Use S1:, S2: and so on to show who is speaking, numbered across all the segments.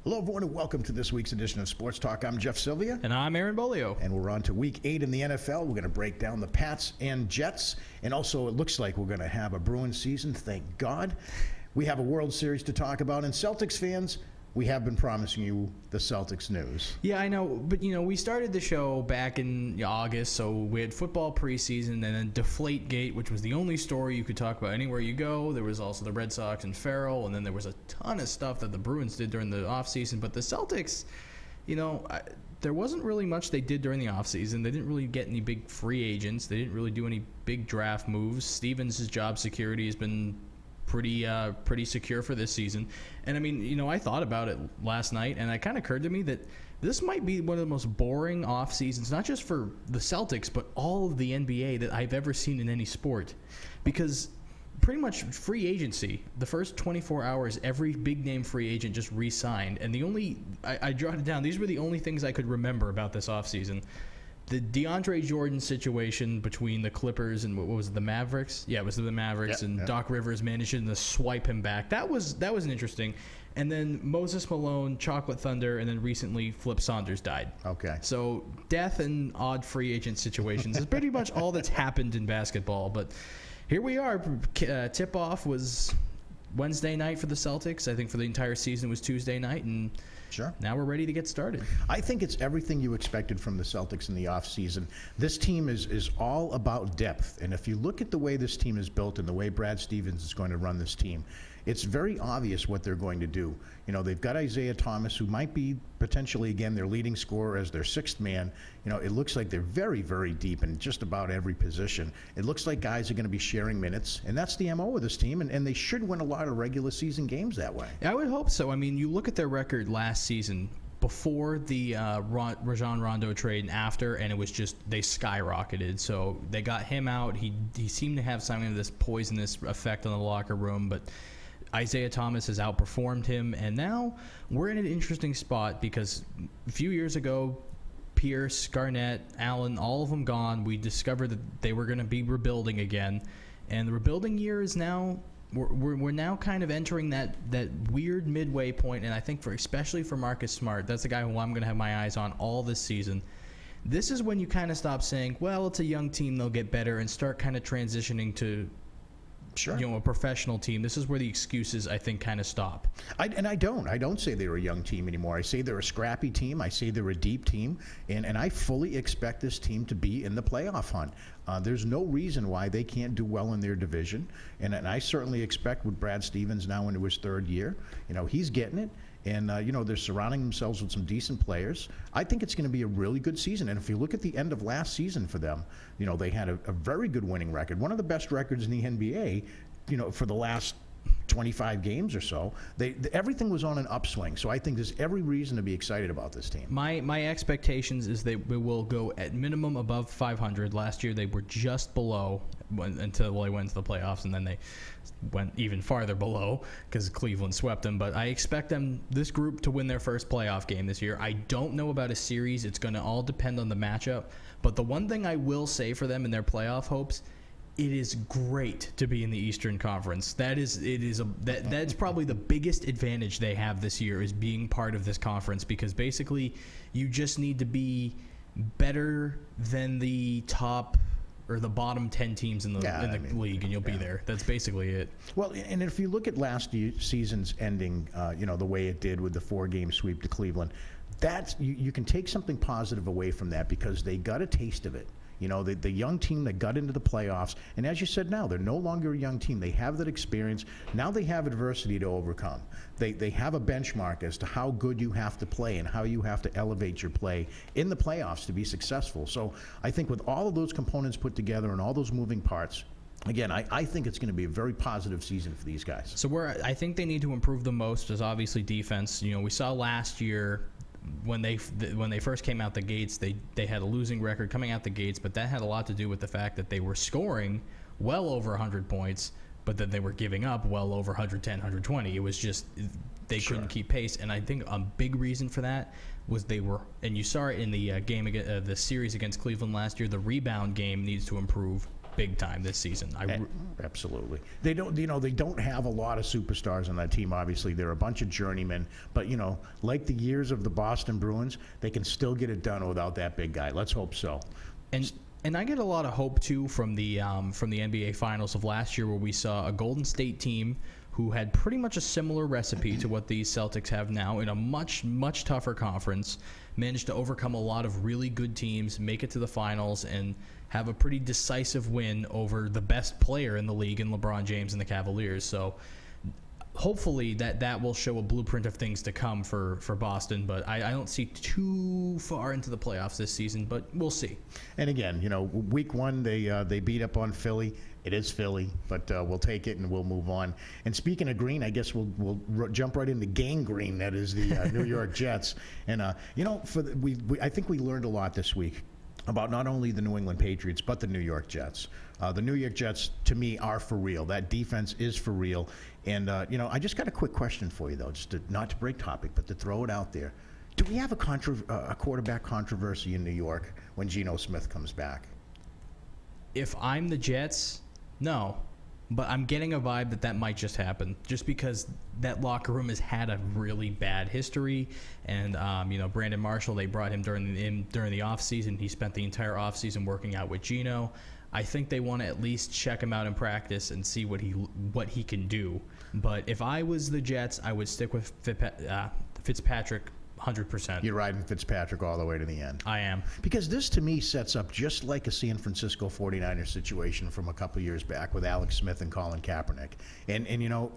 S1: Hello, everyone, and welcome to this week's edition of Sports Talk. I'm Jeff Sylvia.
S2: And I'm Aaron Bolio.
S1: And we're on to Week 8 in the NFL. We're going to break down the Pats and Jets. And also, it looks like we're going to have a Bruins season, thank God. We have a World Series to talk about. And Celtics fans, we have been promising you the Celtics news.
S2: Yeah, I know. But, we started the show back in August, so we had football preseason and then Deflategate, which was the only story you could talk about anywhere you go. There was also the Red Sox and Farrell, and then there was a ton of stuff that the Bruins did during the offseason. But the Celtics, there wasn't really much they did during the offseason. They didn't really get any big free agents. They didn't really do any big draft moves. Stevens' job security has been pretty secure for this season. And I thought about it last night, and it kind of occurred to me that this might be one of the most boring off seasons, not just for the Celtics, but all of the NBA that I've ever seen in any sport. Because pretty much free agency, the first 24 hours, every big name free agent just re-signed. And I jotted down, these were the only things I could remember about this offseason. The DeAndre Jordan situation between the Clippers and what was it, the Mavericks? Yeah, it was the Mavericks, and Doc Rivers managing to swipe him back. That was an interesting. And then Moses Malone, Chocolate Thunder, and then recently Flip Saunders died.
S1: Okay.
S2: So death and odd free agent situations is pretty much all that's happened in basketball. But here we are. Tip-off was Wednesday night for the Celtics. I think for the entire season it was Tuesday night, and
S1: sure.
S2: Now we're ready to get started.
S1: I think it's everything you expected from the Celtics in the offseason. This team is all about depth. And if you look at the way this team is built and the way Brad Stevens is going to run this team, it's very obvious what they're going to do. They've got Isaiah Thomas, who might be potentially, again, their leading scorer as their sixth man. It looks like they're very, very deep in just about every position. It looks like guys are going to be sharing minutes, and that's the MO of this team, and they should win a lot of regular season games that way.
S2: I would hope so. You look at their record last season, before the Rajon Rondo trade and after, and it was just, they skyrocketed. So they got him out. He seemed to have something of this poisonous effect on the locker room, but Isaiah Thomas has outperformed him, and now we're in an interesting spot because a few years ago, Pierce, Garnett, Allen, all of them gone. We discovered that they were going to be rebuilding again, and the rebuilding year is now. We're now kind of entering that weird midway point, and I think especially for Marcus Smart, that's the guy who I'm going to have my eyes on all this season. This is when you kind of stop saying, well, it's a young team, they'll get better, and start kind of transitioning to a professional team. This is where the excuses, I think, kind of stop. I
S1: don't say they're a young team anymore. I say they're a scrappy team. I say they're a deep team, and I fully expect this team to be in the playoff hunt. There's no reason why they can't do well in their division, and I certainly expect with Brad Stevens now into his third year, he's getting it. And, they're surrounding themselves with some decent players. I think it's going to be a really good season. And if you look at the end of last season for them, they had a very good winning record, one of the best records in the NBA, for the last 25 games or so. Everything was on an upswing. So I think there's every reason to be excited about this team.
S2: My expectations is they will go at minimum above 500. Last year they were just below until they went to the playoffs, and then they went even farther below because Cleveland swept them. But I expect this group to win their first playoff game this year. I don't know about a series. It's going to all depend on the matchup. But the one thing I will say for them in their playoff hopes, it is great to be in the Eastern Conference. That's probably the biggest advantage they have this year, is being part of this conference, because basically you just need to be better than the top or the bottom 10 teams in the league, and you'll be there. That's basically it.
S1: Well, and if you look at last season's ending, the way it did with the 4-game sweep to Cleveland, you can take something positive away from that, because they got a taste of it. The young team that got into the playoffs, and as you said, now they're no longer a young team. They have that experience. Now they have adversity to overcome. They have a benchmark as to how good you have to play and how you have to elevate your play in the playoffs to be successful. So I think with all of those components put together and all those moving parts, again, I think it's going to be a very positive season for these guys.
S2: So where I think they need to improve the most is obviously defense. We saw last year, when they first came out the gates, they had a losing record coming out the gates, but that had a lot to do with the fact that they were scoring well over 100 points, but then they were giving up well over 110, 120. It was just they couldn't keep pace, and I think a big reason for that was and you saw it in the game, the series against Cleveland last year, the rebound game needs to improve big time this season.
S1: Absolutely. They don't have a lot of superstars on that team. Obviously, they're a bunch of journeymen, but like the years of the Boston Bruins, they can still get it done without that big guy. Let's hope so.
S2: And I get a lot of hope too from the NBA Finals of last year, where we saw a Golden State team who had pretty much a similar recipe to what these Celtics have now in a much, much tougher conference, managed to overcome a lot of really good teams, make it to the finals, and have a pretty decisive win over the best player in the league in LeBron James and the Cavaliers. So hopefully that will show a blueprint of things to come for Boston, but I don't see too far into the playoffs this season, but we'll see.
S1: And again, week one, they beat up on Philly. It is Philly, but we'll take it and we'll move on. And speaking of green, I guess we'll jump right into gangrene. That is the New York Jets. And I think we learned a lot this week about not only the New England Patriots but the New York Jets. The New York Jets, to me, are for real. That defense is for real. And I just got a quick question for you, though, not to break topic, but to throw it out there. Do we have a quarterback controversy in New York when Geno Smith comes back?
S2: If I'm the Jets, no. But I'm getting a vibe that might just happen, just because that locker room has had a really bad history. And Brandon Marshall, they brought him during the offseason. He spent the entire offseason working out with Geno. I think they want to at least check him out in practice and see what he can do. But if I was the Jets, I would stick with Fitzpatrick 100%.
S1: You're riding Fitzpatrick all the way to the end.
S2: I am.
S1: Because this, to me, sets up just like a San Francisco 49ers situation from a couple years back with Alex Smith and Colin Kaepernick. And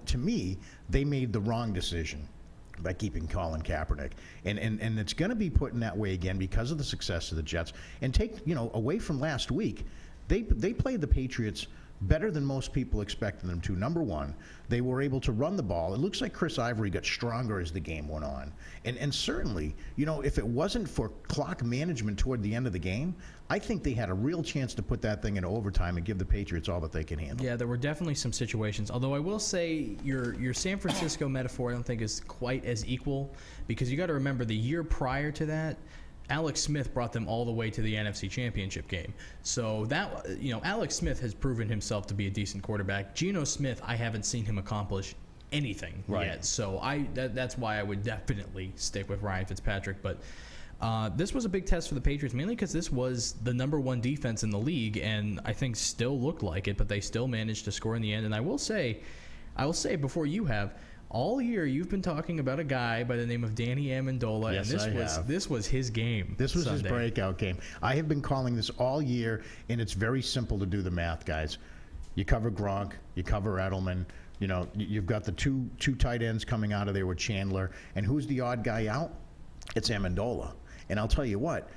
S1: to me, they made the wrong decision by keeping Colin Kaepernick. And it's going to be put in that way again because of the success of the Jets. And take, away from last week, they played the Patriots better than most people expected them to. Number one, they were able to run the ball. It looks like Chris Ivory got stronger as the game went on. And certainly, if it wasn't for clock management toward the end of the game, I think they had a real chance to put that thing into overtime and give the Patriots all that they can handle.
S2: Yeah, there were definitely some situations. Although I will say your San Francisco metaphor I don't think is quite as equal, because you got to remember the year prior to that, Alex Smith brought them all the way to the NFC Championship game. So that, Alex Smith has proven himself to be a decent quarterback. Geno Smith, I haven't seen him accomplish anything yet. So that's why I would definitely stick with Ryan Fitzpatrick. But this was a big test for the Patriots, mainly because this was the number one defense in the league, and I think still looked like it, but they still managed to score in the end. And I will say before you have, all year you've been talking about a guy by the name of Danny Amendola,
S1: yes,
S2: and this was his game.
S1: This was Sunday. His breakout game. I have been calling this all year, and it's very simple to do the math, guys. You cover Gronk, you cover Edelman. You've got the two tight ends coming out of there with Chandler, and who's the odd guy out? It's Amendola. And I'll tell you what,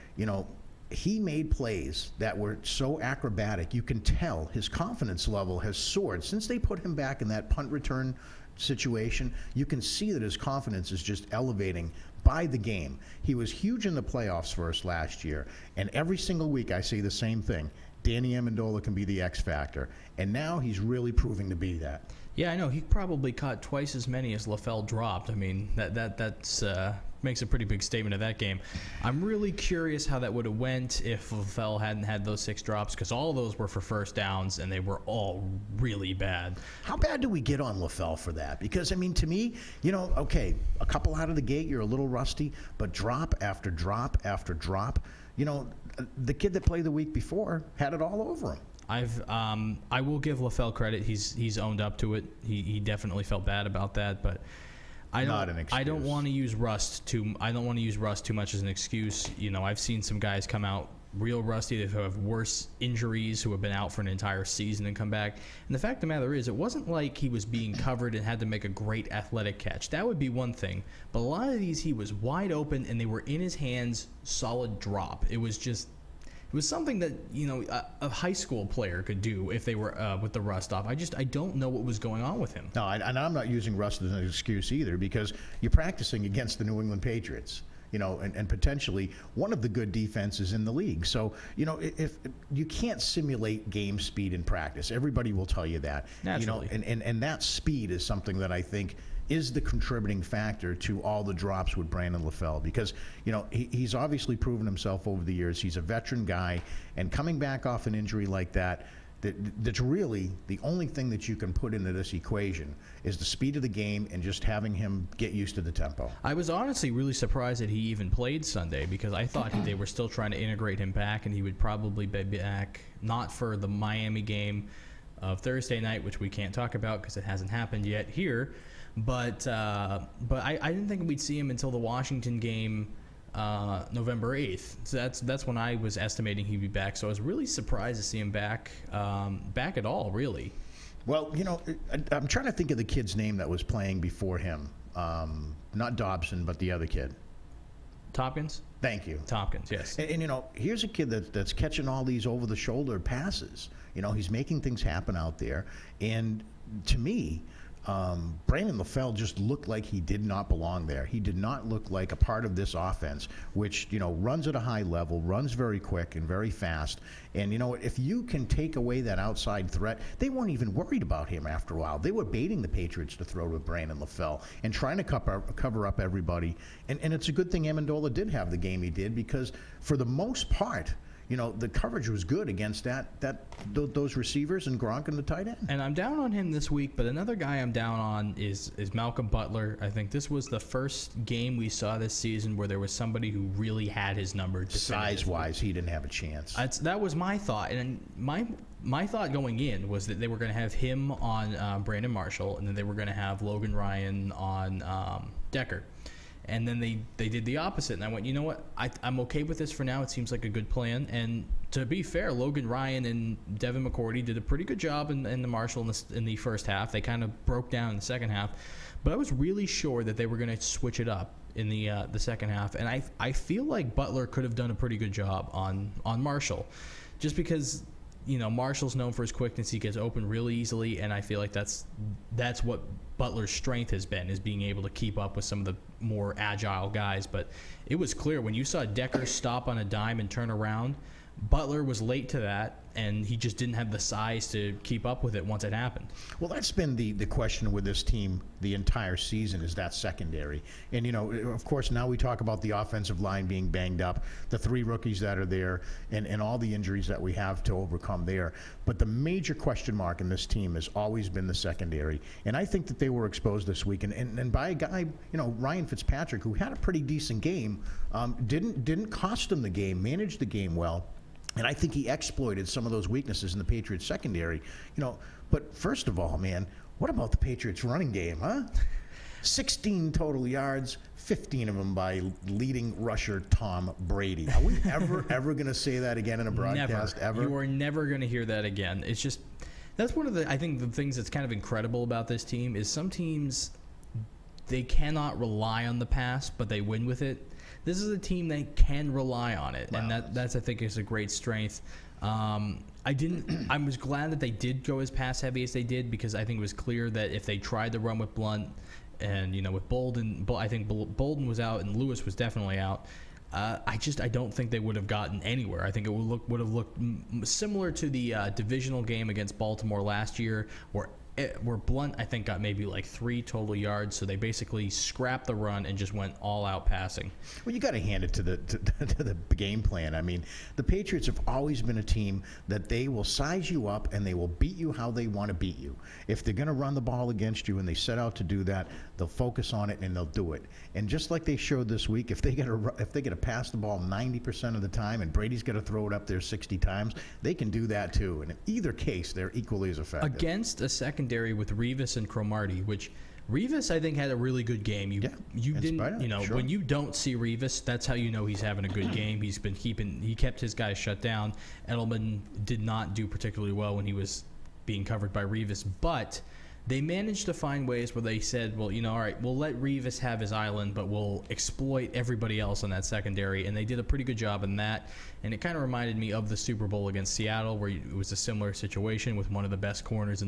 S1: he made plays that were so acrobatic. You can tell his confidence level has soared since they put him back in that punt return situation. You can see that his confidence is just elevating by the game. He was huge in the playoffs for us last year, and every single week I say the same thing. Danny Amendola can be the X factor, and now he's really proving to be that.
S2: Yeah, I know. He probably caught twice as many as LaFell dropped. I mean, that's makes a pretty big statement of that game. I'm really curious how that would have went if LaFell hadn't had those 6 drops, because all of those were for first downs, and they were all really bad.
S1: How bad do we get on LaFell for that? Because, to me, okay, a couple out of the gate, you're a little rusty, but drop after drop after drop, the kid that played the week before had it all over him.
S2: I will give LaFell credit. He's owned up to it. He definitely felt bad about that, but I don't want to use rust too much as an excuse. I've seen some guys come out real rusty who have worse injuries, who have been out for an entire season and come back. And the fact of the matter is, it wasn't like he was being covered and had to make a great athletic catch. That would be one thing. But a lot of these, he was wide open and they were in his hands, solid drop. It was something that a high school player could do if they were with the rust off. I don't know what was going on with him.
S1: No, and I'm not using rust as an excuse either, because you're practicing against the New England Patriots. And potentially one of the good defenses in the league. So, if you can't simulate game speed in practice, everybody will tell you that.
S2: Naturally.
S1: And that speed is something that I think is the contributing factor to all the drops with Brandon LaFell, because, he's obviously proven himself over the years. He's a veteran guy, and coming back off an injury like that, that's really the only thing that you can put into this equation is the speed of the game and just having him get used to the tempo.
S2: I was honestly really surprised that he even played Sunday because I thought they were still trying to integrate him back, and he would probably be back not for the Miami game of Thursday night, which we can't talk about because it hasn't happened yet here. But I didn't think we'd see him until the Washington game November 8th. So that's when I was estimating he'd be back. So I was really surprised to see him back at all, really.
S1: Well, I'm trying to think of the kid's name that was playing before him. Not Dobson, but the other kid.
S2: Tompkins?
S1: Thank you.
S2: Tompkins, yes.
S1: And here's a kid that's catching all these over-the-shoulder passes. He's making things happen out there. And to me, Brandon LaFell just looked like he did not belong there. He did not look like a part of this offense, which, runs at a high level, runs very quick and very fast. And if you can take away that outside threat, they weren't even worried about him after a while. They were baiting the Patriots to throw to Brandon LaFell and trying to cover up everybody. And it's a good thing Amendola did have the game he did, because for the most part, the coverage was good against those receivers and Gronk and the tight end.
S2: And I'm down on him this week, but another guy I'm down on is Malcolm Butler. I think this was the first game we saw this season where there was somebody who really had his number.
S1: Size-wise, he didn't have a chance.
S2: That was my thought, and my thought going in was that they were going to have him on Brandon Marshall, and then they were going to have Logan Ryan on Decker. And then they did the opposite, and I went, you know what? I'm okay with this for now. It seems like a good plan. And to be fair, Logan Ryan and Devin McCourty did a pretty good job in the Marshall in the first half. They kind of broke down in the second half, but I was really sure that they were going to switch it up in the second half. And I feel like Butler could have done a pretty good job on Marshall, just because Marshall's known for his quickness. He gets open really easily, and I feel like that's what Butler's strength has been, is being able to keep up with some of the more agile guys. But it was clear when you saw Decker stop on a dime and turn around, Butler was late to that, and he just didn't have the size to keep up with it once it happened.
S1: Well, that's been the question with this team the entire season, is that secondary. And, of course, now we talk about the offensive line being banged up, the 3 rookies that are there, and all the injuries that we have to overcome there. But the major question mark in this team has always been the secondary. And I think that they were exposed this week. And by a guy, Ryan Fitzpatrick, who had a pretty decent game, didn't cost them the game, managed the game well. And I think he exploited some of those weaknesses in the Patriots secondary. But first of all, man, what about the Patriots running game, huh? 16 total yards, 15 of them by leading rusher Tom Brady. Are we ever going to say that again in a broadcast? Ever?
S2: You are never going to hear that again. It's just, that's one of the things that's kind of incredible about this team is some teams, they cannot rely on the pass, but they win with it. This is a team that can rely on it, and that's I think is a great strength. I was glad that they did go as pass heavy as they did, because I think it was clear that if they tried to run with Blunt and with Bolden, I think Bolden was out and Lewis was definitely out. I don't think they would have gotten anywhere. I think it would have looked similar to the divisional game against Baltimore last year, where Blunt, I think, got maybe like 3 total yards. So they basically scrapped the run and just went all out passing.
S1: Well, you got to hand it to the game plan. I mean, the Patriots have always been a team that they will size you up and they will beat you how they want to beat you. If they're going to run the ball against you and they set out to do that, they'll focus on it and they'll do it. And just like they showed this week, if they get to pass the ball 90% of the time and Brady's got to throw it up there 60 times, they can do that too. And in either case, they're equally as effective.
S2: Against a secondary with Revis and Cromartie, which Revis I think had a really good game. You didn't,
S1: sure.
S2: When you don't see Revis, that's how you know he's having a good game. He kept his guys shut down. Edelman did not do particularly well when he was being covered by Revis, but they managed to find ways where they said, well, all right, we'll let Revis have his island, but we'll exploit everybody else in that secondary. And they did a pretty good job in that. And it kind of reminded me of the Super Bowl against Seattle, where it was a similar situation with one of the best corners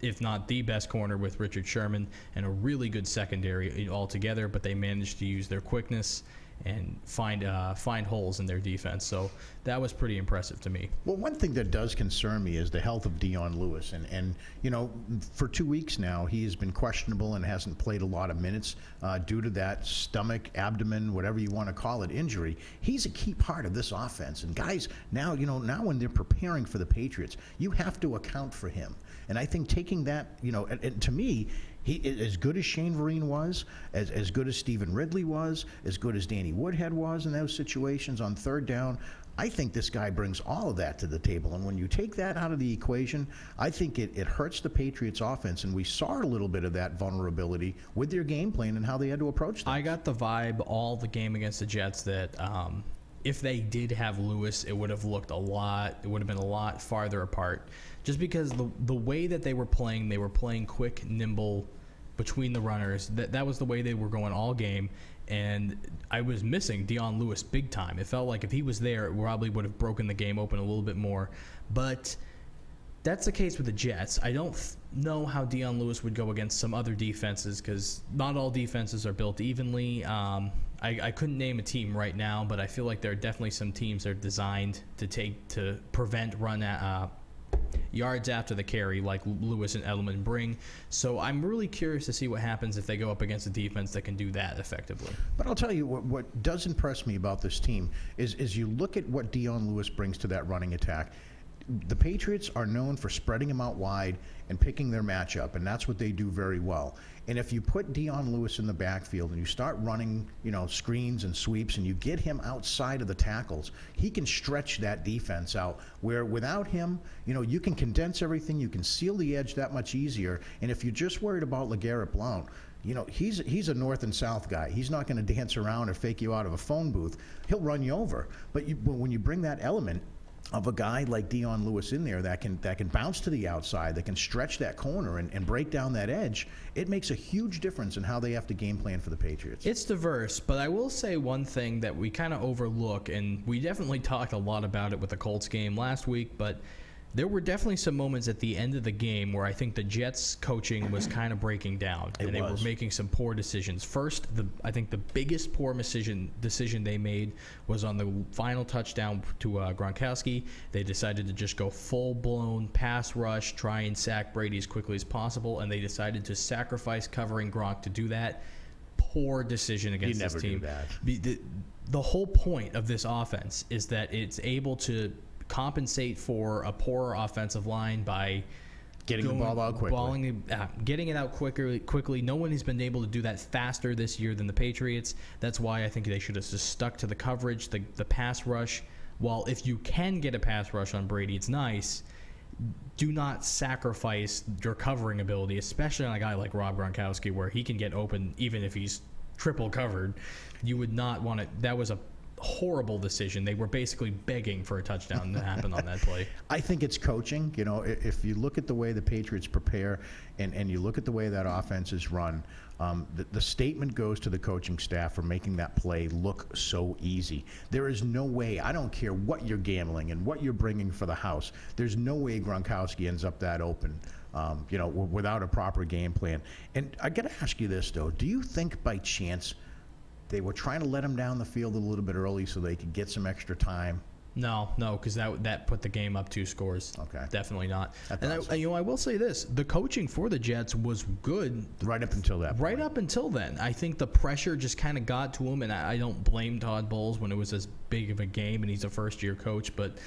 S2: if not the best corner, with Richard Sherman, and a really good secondary altogether. But they managed to use their quickness and find holes in their defense. So that was pretty impressive to me.
S1: Well, one thing that does concern me is the health of Dion Lewis. And you know, for 2 weeks now, he has been questionable and hasn't played a lot of minutes due to that stomach, abdomen, whatever you want to call it, injury. He's a key part of this offense. And guys, now when they're preparing for the Patriots, you have to account for him. And I think taking that, and to me, he, as good as Shane Vereen was, as good as Stephen Ridley was, as good as Danny Woodhead was in those situations on third down, I think this guy brings all of that to the table. And when you take that out of the equation, I think it hurts the Patriots offense. And we saw a little bit of that vulnerability with their game plan and how they had to approach things.
S2: I got the vibe all the game against the Jets that if they did have Lewis, it would have been a lot farther apart. Just because the way that they were playing quick, nimble, between the runners. That was the way they were going all game, and I was missing Dion Lewis big time. It felt like if he was there, it probably would have broken the game open a little bit more. But that's the case with the Jets. I don't know how Dion Lewis would go against some other defenses because not all defenses are built evenly. I couldn't name a team right now, but I feel like there are definitely some teams that are designed to prevent run yards after the carry like Lewis and Edelman bring. So I'm really curious to see what happens if they go up against a defense that can do that effectively.
S1: But I'll tell you what does impress me about this team is you look at what Dion Lewis brings to that running attack. The Patriots are known for spreading him out wide and picking their matchup, and that's what they do very well. And if you put Dion Lewis in the backfield and you start running, screens and sweeps, and you get him outside of the tackles, he can stretch that defense out. Where without him, you can condense everything, you can seal the edge that much easier. And if you're just worried about LeGarrette Blount, he's a north and south guy. He's not going to dance around or fake you out of a phone booth. He'll run you over. But when you bring that element of a guy like Dion Lewis in there that can bounce to the outside, that can stretch that corner and break down that edge, it makes a huge difference in how they have to game plan for the Patriots.
S2: It's diverse, but I will say one thing that we kind of overlook, and we definitely talked a lot about it with the Colts game last week, but there were definitely some moments at the end of the game where I think the Jets' coaching was kind of breaking down, and they were making some poor decisions. First, I think the biggest poor decision they made was on the final touchdown to Gronkowski. They decided to just go full-blown pass rush, try and sack Brady as quickly as possible, and they decided to sacrifice covering Gronk to do that. Poor decision against this team.
S1: You never do that.
S2: The whole point of this offense is that it's able to compensate for a poor offensive line by
S1: getting the ball out quickly.
S2: Getting it out quickly. No one has been able to do that faster this year than the Patriots. That's why I think they should have just stuck to the coverage, the pass rush. While if you can get a pass rush on Brady, it's nice. Do not sacrifice your covering ability, especially on a guy like Rob Gronkowski, where he can get open even if he's triple covered. You would not want to. That was a horrible decision. They were basically begging for a touchdown to happen on that play.
S1: I think it's coaching. If you look at the way the Patriots prepare and you look at the way that offense is run, the statement goes to the coaching staff for making that play look so easy. There is no way, I don't care what you're gambling and what you're bringing for the house, there's no way Gronkowski ends up that open, without a proper game plan. And I got to ask you this, though. Do you think by chance they were trying to let him down the field a little bit early so they could get some extra time?
S2: No, because that put the game up 2 scores.
S1: Okay.
S2: Definitely not.
S1: And
S2: I will say this. The coaching for the Jets was good.
S1: Right up until that point.
S2: Right up until then. I think the pressure just kind of got to him, and I don't blame Todd Bowles when it was as big of a game and he's a first-year coach, but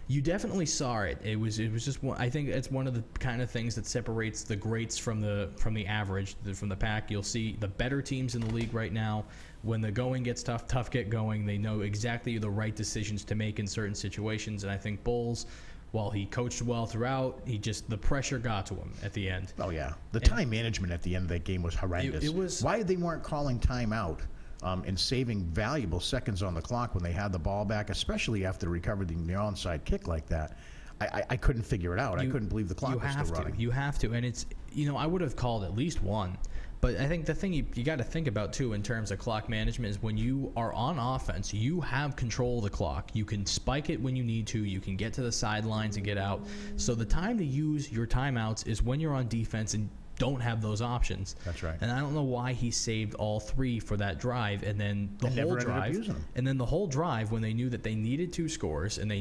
S2: you definitely saw it. It was just one. I think it's one of the kind of things that separates the greats from the average, from the pack. You'll see the better teams in the league right now. When the going gets tough get going. They know exactly the right decisions to make in certain situations. And I think Bowles, while he coached well throughout, the pressure got to him at the end.
S1: Oh yeah, the time management at the end of that game was horrendous.
S2: It was
S1: why they weren't calling timeout. And saving valuable seconds on the clock when they had the ball back, especially after recovering the onside kick like that. I couldn't figure it out. I couldn't believe the clock was still running.
S2: You have to. And it's, I would have called at least one. But I think the thing you got to think about, too, in terms of clock management is when you are on offense, you have control of the clock. You can spike it when you need to. You can get to the sidelines and get out. So the time to use your timeouts is when you're on defense, and don't have those options.
S1: That's right.
S2: And I don't know why he saved all 3 for that drive, and then the whole drive, and then the whole drive when they knew that they needed 2 scores and they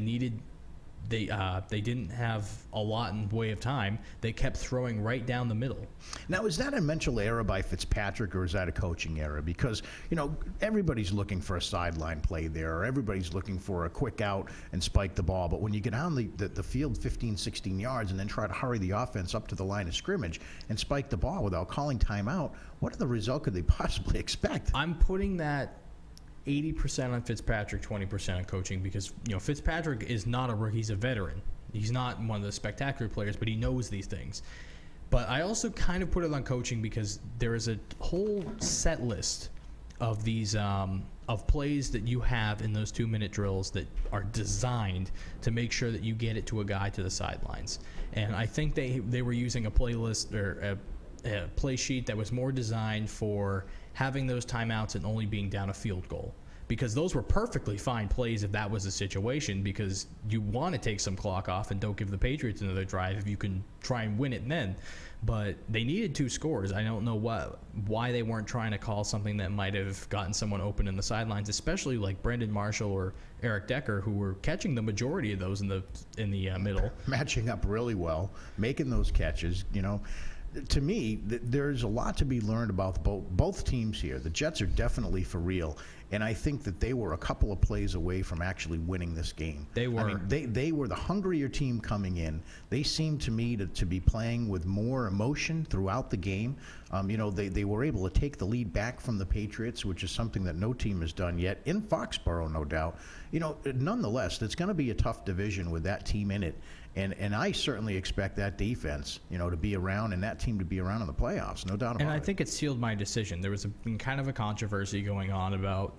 S2: didn't have a lot in way of time, they kept throwing right down the middle.
S1: Now, is that a mental error by Fitzpatrick, or is that a coaching error? Because, everybody's looking for a sideline play there, or everybody's looking for a quick out and spike the ball. But when you get down the field 15, 16 yards and then try to hurry the offense up to the line of scrimmage and spike the ball without calling timeout, what other result could they possibly expect?
S2: I'm putting that 80% on Fitzpatrick, 20% on coaching, because Fitzpatrick is not a rookie; he's a veteran. He's not one of the spectacular players, but he knows these things. But I also kind of put it on coaching because there is a whole set list of these of plays that you have in those 2-minute drills that are designed to make sure that you get it to a guy to the sidelines. And I think they were using a playlist or a play sheet that was more designed for having those timeouts and only being down a field goal, because those were perfectly fine plays if that was the situation, because you want to take some clock off and don't give the Patriots another drive if you can try and win it then. But they needed 2 scores. I don't know why they weren't trying to call something that might have gotten someone open in the sidelines, especially like Brandon Marshall or Eric Decker, who were catching the majority of those in the middle.
S1: Matching up really well, making those catches, To me, there's a lot to be learned about both teams here. The Jets are definitely for real, and I think that they were a couple of plays away from actually winning this game.
S2: They were.
S1: I mean, they were the hungrier team coming in. They seemed to me to be playing with more emotion throughout the game. They were able to take the lead back from the Patriots, which is something that no team has done yet, in Foxborough, no doubt. Nonetheless, it's going to be a tough division with that team in it. And I certainly expect that defense, to be around, and that team to be around in the playoffs, no doubt about it.
S2: And I think it sealed my decision. There was kind of a controversy going on about,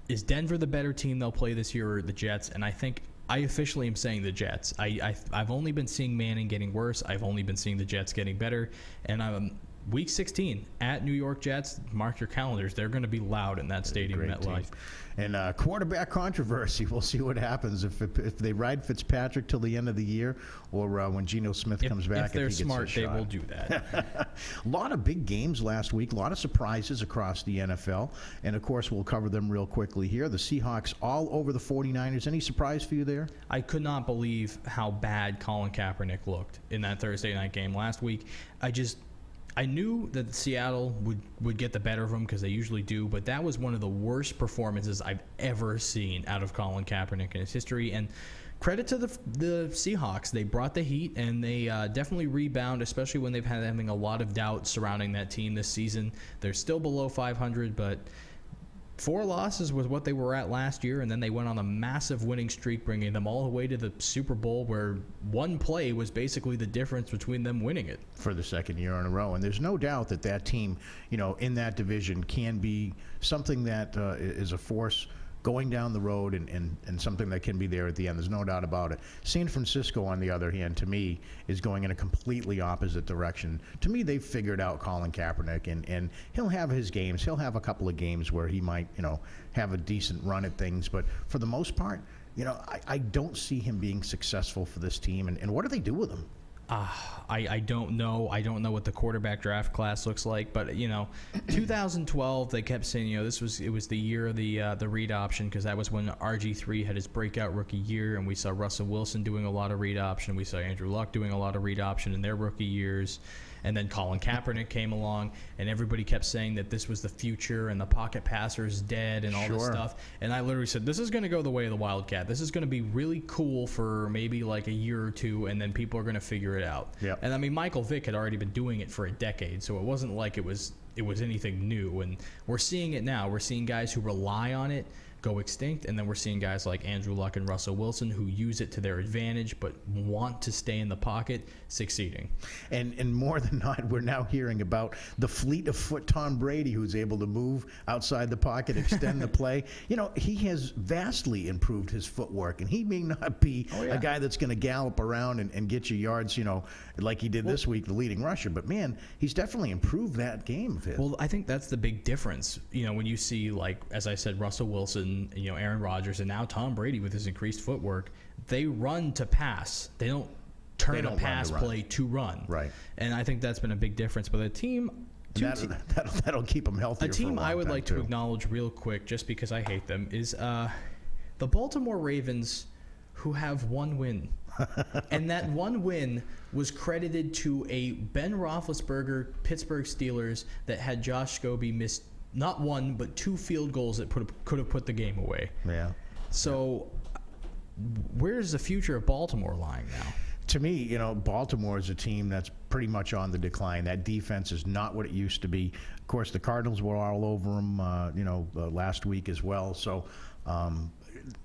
S2: is Denver the better team they'll play this year, or the Jets? And I think I officially am saying the Jets. I've only been seeing Manning getting worse. I've only been seeing the Jets getting better. And Week 16 at New York Jets, mark your calendars. They're going to be loud in that stadium, MetLife.
S1: And quarterback controversy. We'll see what happens if they ride Fitzpatrick till the end of the year, or when Geno Smith comes back.
S2: If they're
S1: he gets
S2: smart,
S1: his
S2: they
S1: shot.
S2: will do that.
S1: A lot of big games last week, a lot of surprises across the NFL. And, of course, we'll cover them real quickly here. The Seahawks all over the 49ers. Any surprise for you there?
S2: I could not believe how bad Colin Kaepernick looked in that Thursday night game last week. I knew that Seattle would get the better of them, because they usually do, but that was one of the worst performances I've ever seen out of Colin Kaepernick in his history. And credit to the Seahawks. They brought the heat, and they definitely rebound, especially when they've had having a lot of doubt surrounding that team this season. They're still below 500, but 4 losses was what they were at last year, and then they went on a massive winning streak, bringing them all the way to the Super Bowl, where one play was basically the difference between them winning it. For
S1: the second year in a row. And there's no doubt that team, in that division can be something that is a force going down the road, and something that can be there at the end. There's no doubt about it. San Francisco, on the other hand, to me, is going in a completely opposite direction. To me, they've figured out Colin Kaepernick, and he'll have his games. He'll have a couple of games where he might, have a decent run at things. But for the most part, I don't see him being successful for this team. And what do they do with him?
S2: I don't know. I don't know what the quarterback draft class looks like, but 2012 they kept saying it was the year of the read option, because that was when RG3 had his breakout rookie year, and we saw Russell Wilson doing a lot of read option. We saw Andrew Luck doing a lot of read option in their rookie years. And then Colin Kaepernick came along, and everybody kept saying that this was the future, and the pocket passer is dead, and all this stuff. And I literally said, this is going to go the way of the Wildcat. This is going to be really cool for maybe like a year or two, and then people are going to figure it out.
S1: Yep.
S2: And I mean, Michael Vick had already been doing it for a decade, so it wasn't like it was anything new. And we're seeing it now. We're seeing guys who rely on it go extinct, and then we're seeing guys like Andrew Luck and Russell Wilson who use it to their advantage but want to stay in the pocket, succeeding.
S1: And more than not, we're now hearing about the fleet of foot Tom Brady, who's able to move outside the pocket, extend the play. He has vastly improved his footwork, and he may not be a guy that's going to gallop around and get you yards, like he did this week, the leading rusher. But, man, he's definitely improved that game of his.
S2: Well, I think that's the big difference. When you see, like, as I said, Russell Wilson, Aaron Rodgers, and now Tom Brady with his increased footwork, they run to pass. They don't turn
S1: They
S2: a
S1: don't run to
S2: pass
S1: run.
S2: play to run.
S1: Right.
S2: And I think that's been a big difference. But a team,
S1: That'll keep them healthy.
S2: a team I would like to acknowledge real quick, just because I hate them, is the Baltimore Ravens, who have one win. And that one win was credited to a Ben Roethlisberger Pittsburgh Steelers that had Josh Scobie miss not one but 2 field goals that could have put the game away.
S1: Yeah.
S2: So where's the future of Baltimore lying now?
S1: To me, Baltimore is a team that's pretty much on the decline. That defense is not what it used to be. Of course, the Cardinals were all over them, last week as well. So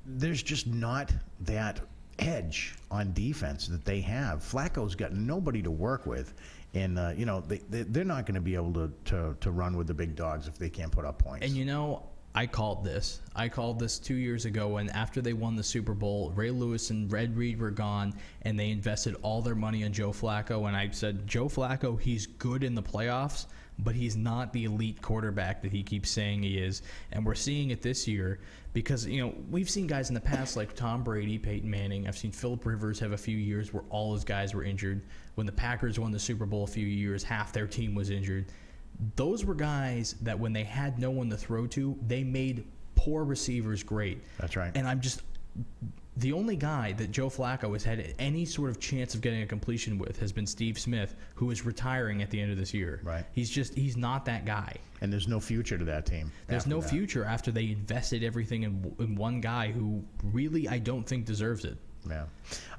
S1: there's just not that edge on defense that they have. Flacco's got nobody to work with, and they're not going to be able to run with the big dogs if they can't put up points.
S2: And I called this 2 years ago, and after they won the Super Bowl, Ray Lewis and Red Reed were gone, and they invested all their money on Joe Flacco. And I said, Joe Flacco, he's good in the playoffs, but he's not the elite quarterback that he keeps saying he is. And we're seeing it this year because, we've seen guys in the past like Tom Brady, Peyton Manning. I've seen Phillip Rivers have a few years where all his guys were injured. When the Packers won the Super Bowl a few years, half their team was injured. Those were guys that when they had no one to throw to, they made poor receivers great.
S1: That's right.
S2: And the only guy that Joe Flacco has had any sort of chance of getting a completion with has been Steve Smith, who is retiring at the end of this year.
S1: Right.
S2: He's not that guy.
S1: And there's no future to that team.
S2: There's no future after they invested everything in one guy who really I don't think deserves it.
S1: Yeah.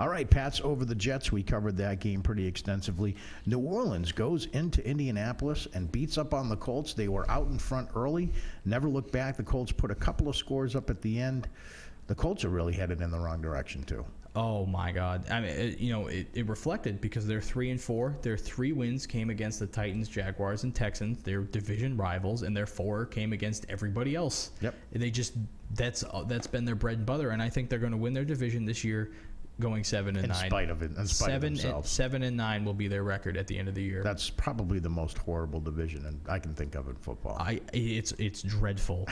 S1: All right, Pats over the Jets. We covered that game pretty extensively. New Orleans goes into Indianapolis and beats up on the Colts. They were out in front early, never looked back. The Colts put a couple of scores up at the end. The Colts are really headed in the wrong direction, too.
S2: Oh, my God. I mean, it reflected because they're 3-4. Their 3 wins came against the Titans, Jaguars, and Texans. They're division rivals, and their 4 came against everybody else.
S1: Yep.
S2: That's been their bread and butter, and I think they're going to win their division this year, going 7-9.
S1: In spite of themselves.
S2: 7-9 will be their record at the end of the year.
S1: That's probably the most horrible division I can think of in football.
S2: It's dreadful.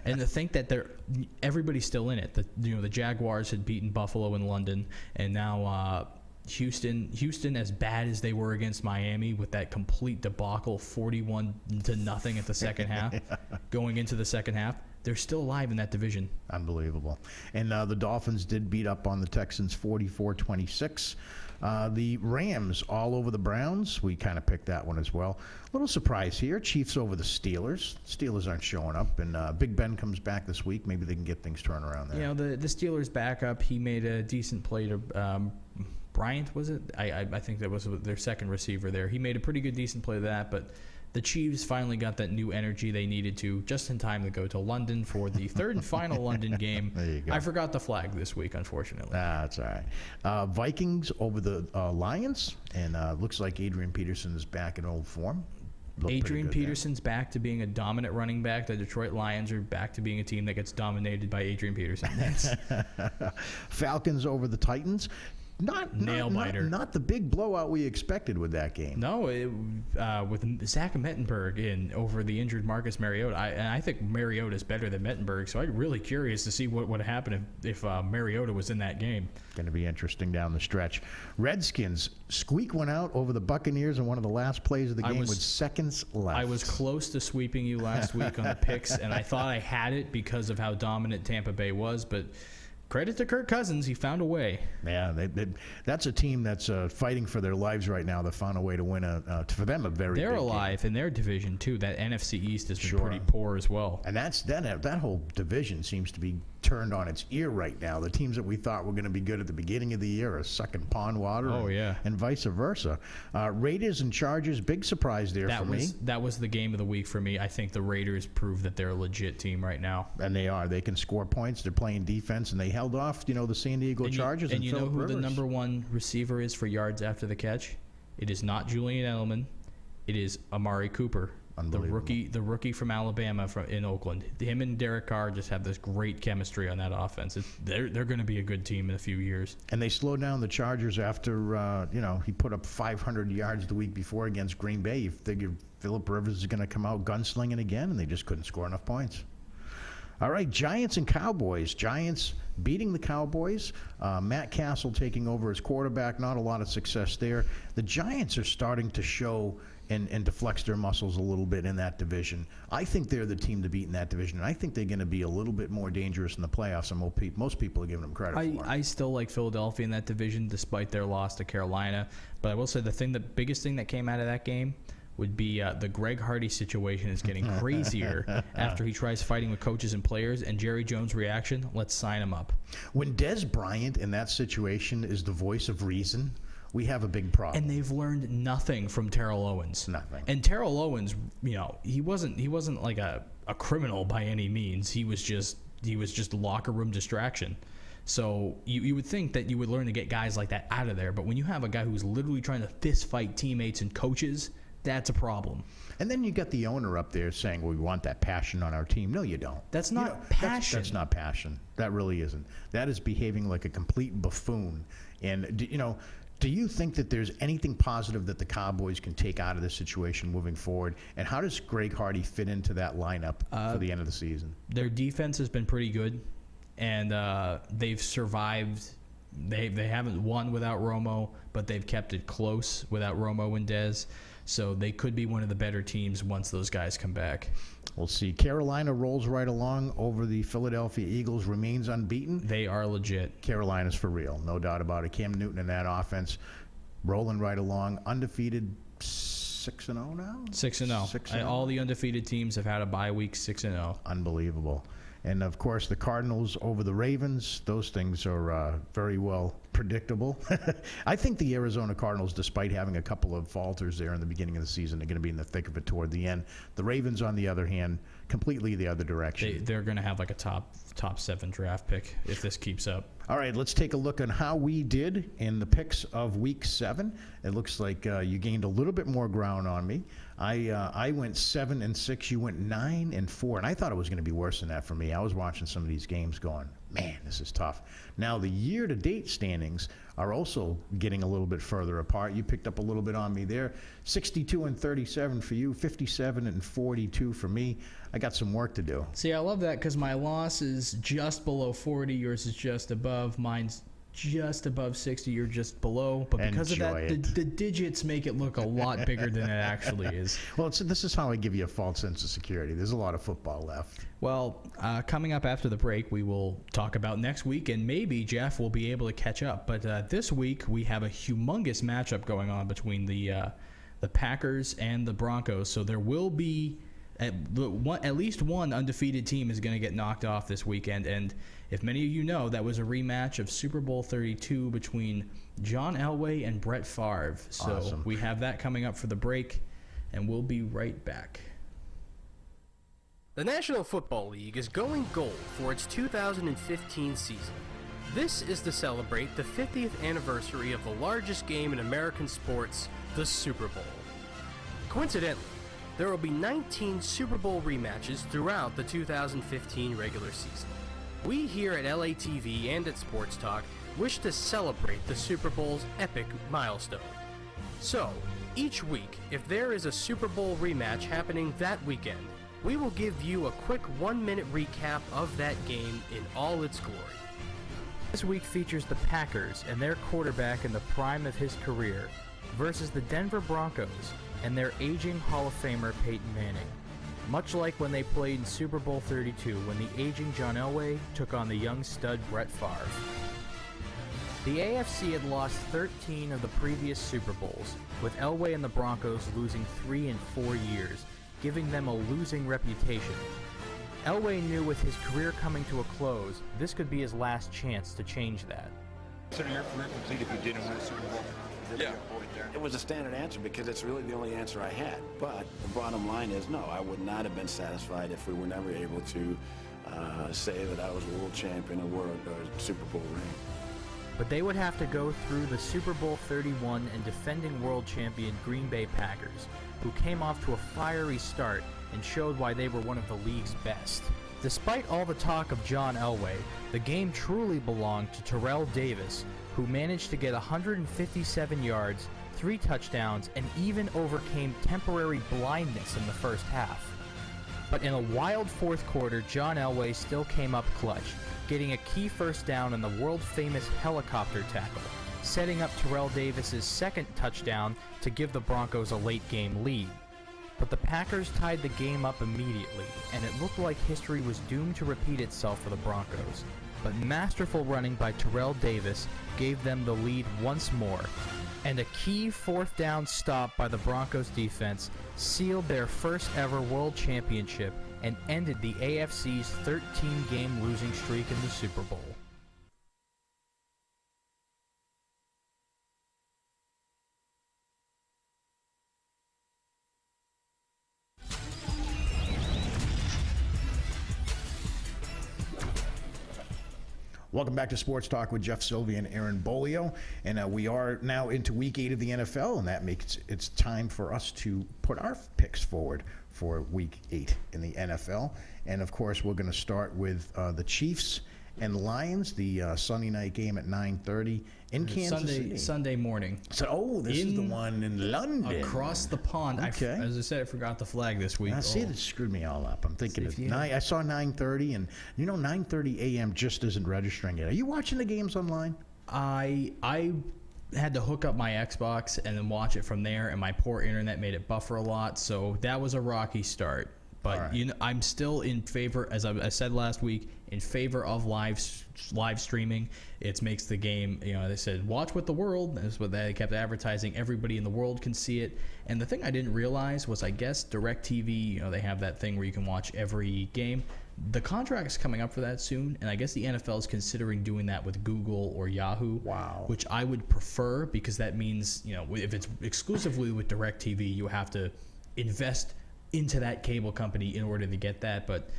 S2: And to think that everybody's still in it. The Jaguars had beaten Buffalo in London, and now Houston, as bad as they were against Miami with that complete debacle, 41-0 at the second half, going into the second half. They're still alive in that division.
S1: Unbelievable. And the Dolphins did beat up on the Texans 44-26. The Rams all over the Browns. We kind of picked that one as well. Little surprise here. Chiefs over the Steelers. Steelers aren't showing up. And Big Ben comes back this week. Maybe they can get things turned around there.
S2: The Steelers backup, he made a decent play to Bryant, was it? I think that was their second receiver there. He made a pretty good, decent play to that, but the Chiefs finally got that new energy they needed to just in time to go to London for the third and final London game.
S1: There you go.
S2: I forgot the flag this week, unfortunately.
S1: That's all right. Vikings over the Lions, and looks like Adrian Peterson is back in old form.
S2: Adrian Peterson's back to being a dominant running back. The Detroit Lions are back to being a team that gets dominated by Adrian Peterson.
S1: Falcons over the Titans. Not the big blowout we expected with that game.
S2: No, with Zach Mettenberg over the injured Marcus Mariota. I think Mariota is better than Mettenberg, so I'm really curious to see what would happen if Mariota was in that game.
S1: Going to be interesting down the stretch. Redskins squeak one out over the Buccaneers in one of the last plays of the game with seconds left.
S2: I was close to sweeping you last week on the picks, and I thought I had it because of how dominant Tampa Bay was, but credit to Kirk Cousins. He found a way.
S1: Yeah, that's a team that's fighting for their lives right now. They found a way to win for them a very
S2: They're
S1: big
S2: alive
S1: game.
S2: In their division, too. That NFC East has been pretty poor as well.
S1: And that whole division seems to be turned on its ear right now. The teams that we thought were going to be good at the beginning of the year are sucking pond water. And vice versa. Raiders and Chargers, big surprise there for me.
S2: That was the game of the week for me. I think the Raiders prove that they're a legit team right now.
S1: And they are. They can score points. They're playing defense, and they held off, the San Diego Chargers.
S2: And you know
S1: Phillip
S2: who
S1: Rivers.
S2: the number one receiver is for yards after the catch? It is not Julian Edelman. It is Amari Cooper. The rookie from Alabama in Oakland. Him and Derek Carr just have this great chemistry on that offense. They're going to be a good team in a few years.
S1: And they slowed down the Chargers after he put up 500 yards the week before against Green Bay. You figured Phillip Rivers is going to come out gunslinging again, and they just couldn't score enough points. All right, Giants and Cowboys. Giants beating the Cowboys. Matt Castle taking over as quarterback. Not a lot of success there. The Giants are starting to show and to flex their muscles a little bit in that division. I think they're the team to beat in that division, and I think they're going to be a little bit more dangerous in the playoffs than most people are giving them credit for.
S2: I still like Philadelphia in that division despite their loss to Carolina. But I will say the biggest thing that came out of that game would be the Greg Hardy situation is getting crazier after he tries fighting with coaches and players, and Jerry Jones' reaction, let's sign him up.
S1: When Des Bryant in that situation is the voice of reason, we have a big problem.
S2: And they've learned nothing from Terrell Owens.
S1: Nothing.
S2: And Terrell Owens, he wasn't like a criminal by any means. He was just locker room distraction. So you would think that you would learn to get guys like that out of there. But when you have a guy who's literally trying to fist fight teammates and coaches, that's a problem.
S1: And then you got the owner up there saying, well, we want that passion on our team. No, you don't.
S2: That's not passion.
S1: That's not passion. That really isn't. That is behaving like a complete buffoon. And, do you think that there's anything positive that the Cowboys can take out of this situation moving forward? And how does Greg Hardy fit into that lineup for the end of the season?
S2: Their defense has been pretty good, and they've survived. They haven't won without Romo, but they've kept it close without Romo and Dez. So they could be one of the better teams once those guys come back.
S1: We'll see. Carolina rolls right along over the Philadelphia Eagles, remains unbeaten.
S2: They are legit.
S1: Carolina's for real, no doubt about it. Cam Newton in that offense, rolling right along, undefeated 6-0 now?
S2: 6-0. All the undefeated teams have had a bye week 6-0.
S1: Unbelievable. And, of course, the Cardinals over the Ravens. Those things are very well predictable. I think the Arizona Cardinals, despite having a couple of falters there in the beginning of the season, are going to be in the thick of it toward the end. The Ravens, on the other hand, completely the other direction.
S2: They're going to have like a top 7 draft pick if this keeps up.
S1: All right, let's take a look on how we did in the picks of Week 7. It looks like you gained a little bit more ground on me. I went 7-6. You went 9-4, and I thought it was going to be worse than that for me. I was watching some of these games going, man, this is tough. Now, the year-to-date standings are also getting a little bit further apart. You picked up a little bit on me there. 62-37 for you, 57-42 for me. I got some work to do.
S2: See, I love that because my loss is just below 40. Yours is just above. Mine's just above 60. You're just below. But because of that, the digits make it look a lot bigger than it actually is.
S1: Well, this is how I give you a false sense of security. There's a lot of football left.
S2: Well, coming up after the break, we will talk about next week, and maybe Jeff will be able to catch up. But this week, we have a humongous matchup going on between the Packers and the Broncos. So there will be at least one undefeated team is going to get knocked off this weekend. And if many of you know, that was a rematch of Super Bowl 32 between John Elway and Brett Favre. So
S1: awesome.
S2: We have that coming up for the break, and we'll be right back.
S3: The National Football League is going gold for its 2015 season. This is to celebrate the 50th anniversary of the largest game in American sports, the Super Bowl. Coincidentally, there will be 19 Super Bowl rematches throughout the 2015 regular season. We here at LATV and at Sports Talk wish to celebrate the Super Bowl's epic milestone. So, each week, if there is a Super Bowl rematch happening that weekend, we will give you a quick 1-minute recap of that game in all its glory.
S4: This week features the Packers and their quarterback in the prime of his career versus the Denver Broncos and their aging Hall of Famer Peyton Manning. Much like when they played in Super Bowl 32 when the aging John Elway took on the young stud Brett Favre. The AFC had lost 13 of the previous Super Bowls, with Elway and the Broncos losing 3 in 4 years, giving them a losing reputation. Elway knew with his career coming to a close, this could be his last chance to change that.
S5: Consider your career complete if you didn't win a Super Bowl?
S6: Yeah. It was a standard answer because it's really the only answer I had. But the bottom line is, no, I would not have been satisfied if we were never able to say that I was a world champion, a Super Bowl ring.
S4: But they would have to go through the Super Bowl 31 and defending world champion Green Bay Packers, who came off to a fiery start and showed why they were one of the league's best. Despite all the talk of John Elway, the game truly belonged to Terrell Davis, who managed to get 157 yards, 3 touchdowns, and even overcame temporary blindness in the first half. But in a wild fourth quarter, John Elway still came up clutch, getting a key first down on the world-famous helicopter tackle, setting up Terrell Davis's second touchdown to give the Broncos a late-game lead. But the Packers tied the game up immediately, and it looked like history was doomed to repeat itself for the Broncos. But masterful running by Terrell Davis gave them the lead once more, and a key fourth down stop by the Broncos defense sealed their first ever world championship and ended the AFC's 13-game losing streak in the Super Bowl.
S1: Welcome back to Sports Talk with Jeff Sylvia and Aaron Bolio. And we are now into Week 8 of the NFL, and that makes it's time for us to put our picks forward for Week 8 in the NFL. And, of course, we're going to start with the Chiefs and Lions, the Sunday night game at 9:30 in Kansas City.
S2: Sunday morning.
S1: So, this is the one in London.
S2: Across the pond.
S1: Okay.
S2: As I said, I forgot the flag this week.
S1: See, that screwed me all up. I'm thinking of I saw 9:30, and 9:30 a.m. just isn't registering yet. Are you watching the games online?
S2: I had to hook up my Xbox and then watch it from there, and my poor internet made it buffer a lot, so that was a rocky start. But
S1: right.
S2: I'm still in favor, as I said last week, in favor of live streaming. It makes the game, they said, watch with the world. That's what they kept advertising. Everybody in the world can see it. And the thing I didn't realize was, I guess, DirecTV, they have that thing where you can watch every game. The contract's coming up for that soon, and I guess the NFL is considering doing that with Google or Yahoo.
S1: Wow.
S2: Which I would prefer, because that means, if it's exclusively with DirecTV, you have to invest into that cable company in order to get that. But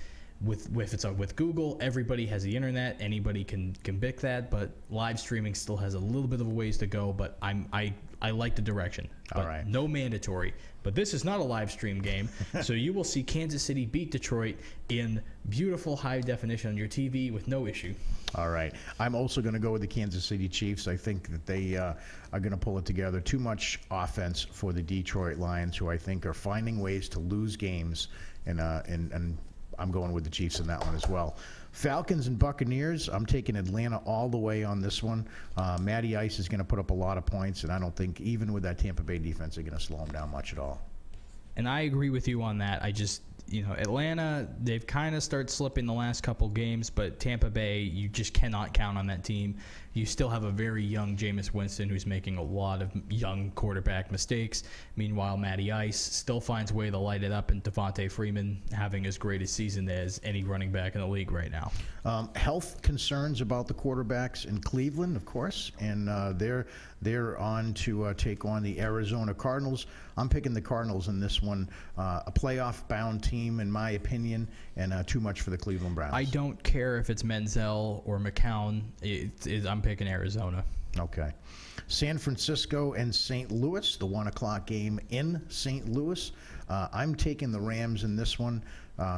S2: with Google, everybody has the internet, anybody can bick that, but live streaming still has a little bit of a ways to go. But I like the direction.
S1: All right.
S2: No mandatory. But this is not a live stream game, so you will see Kansas City beat Detroit in beautiful high definition on your TV with no issue.
S1: All right. I'm also going to go with the Kansas City Chiefs. I think that they are going to pull it together. Too much offense for the Detroit Lions, who I think are finding ways to lose games, and I'm going with the Chiefs in that one as well. Falcons and Buccaneers, I'm taking Atlanta all the way on this one. Matty Ice is going to put up a lot of points, and I don't think even with that Tampa Bay defense, they're going to slow him down much at all.
S2: And I agree with you on that. I just, Atlanta, they've kind of started slipping the last couple games, but Tampa Bay, you just cannot count on that team. You still have a very young Jameis Winston who's making a lot of young quarterback mistakes. Meanwhile, Matty Ice still finds a way to light it up, and Devontae Freeman having as great a season as any running back in the league right now.
S1: Health concerns about the quarterbacks in Cleveland, of course, and they're on to take on the Arizona Cardinals. I'm picking the Cardinals in this one. A playoff-bound team, in my opinion, and too much for the Cleveland Browns.
S2: I don't care if it's Menzel or McCown. I'm picking Arizona.
S1: Okay. San Francisco and St. Louis, the 1 o'clock game in St. Louis. I'm taking the Rams in this one.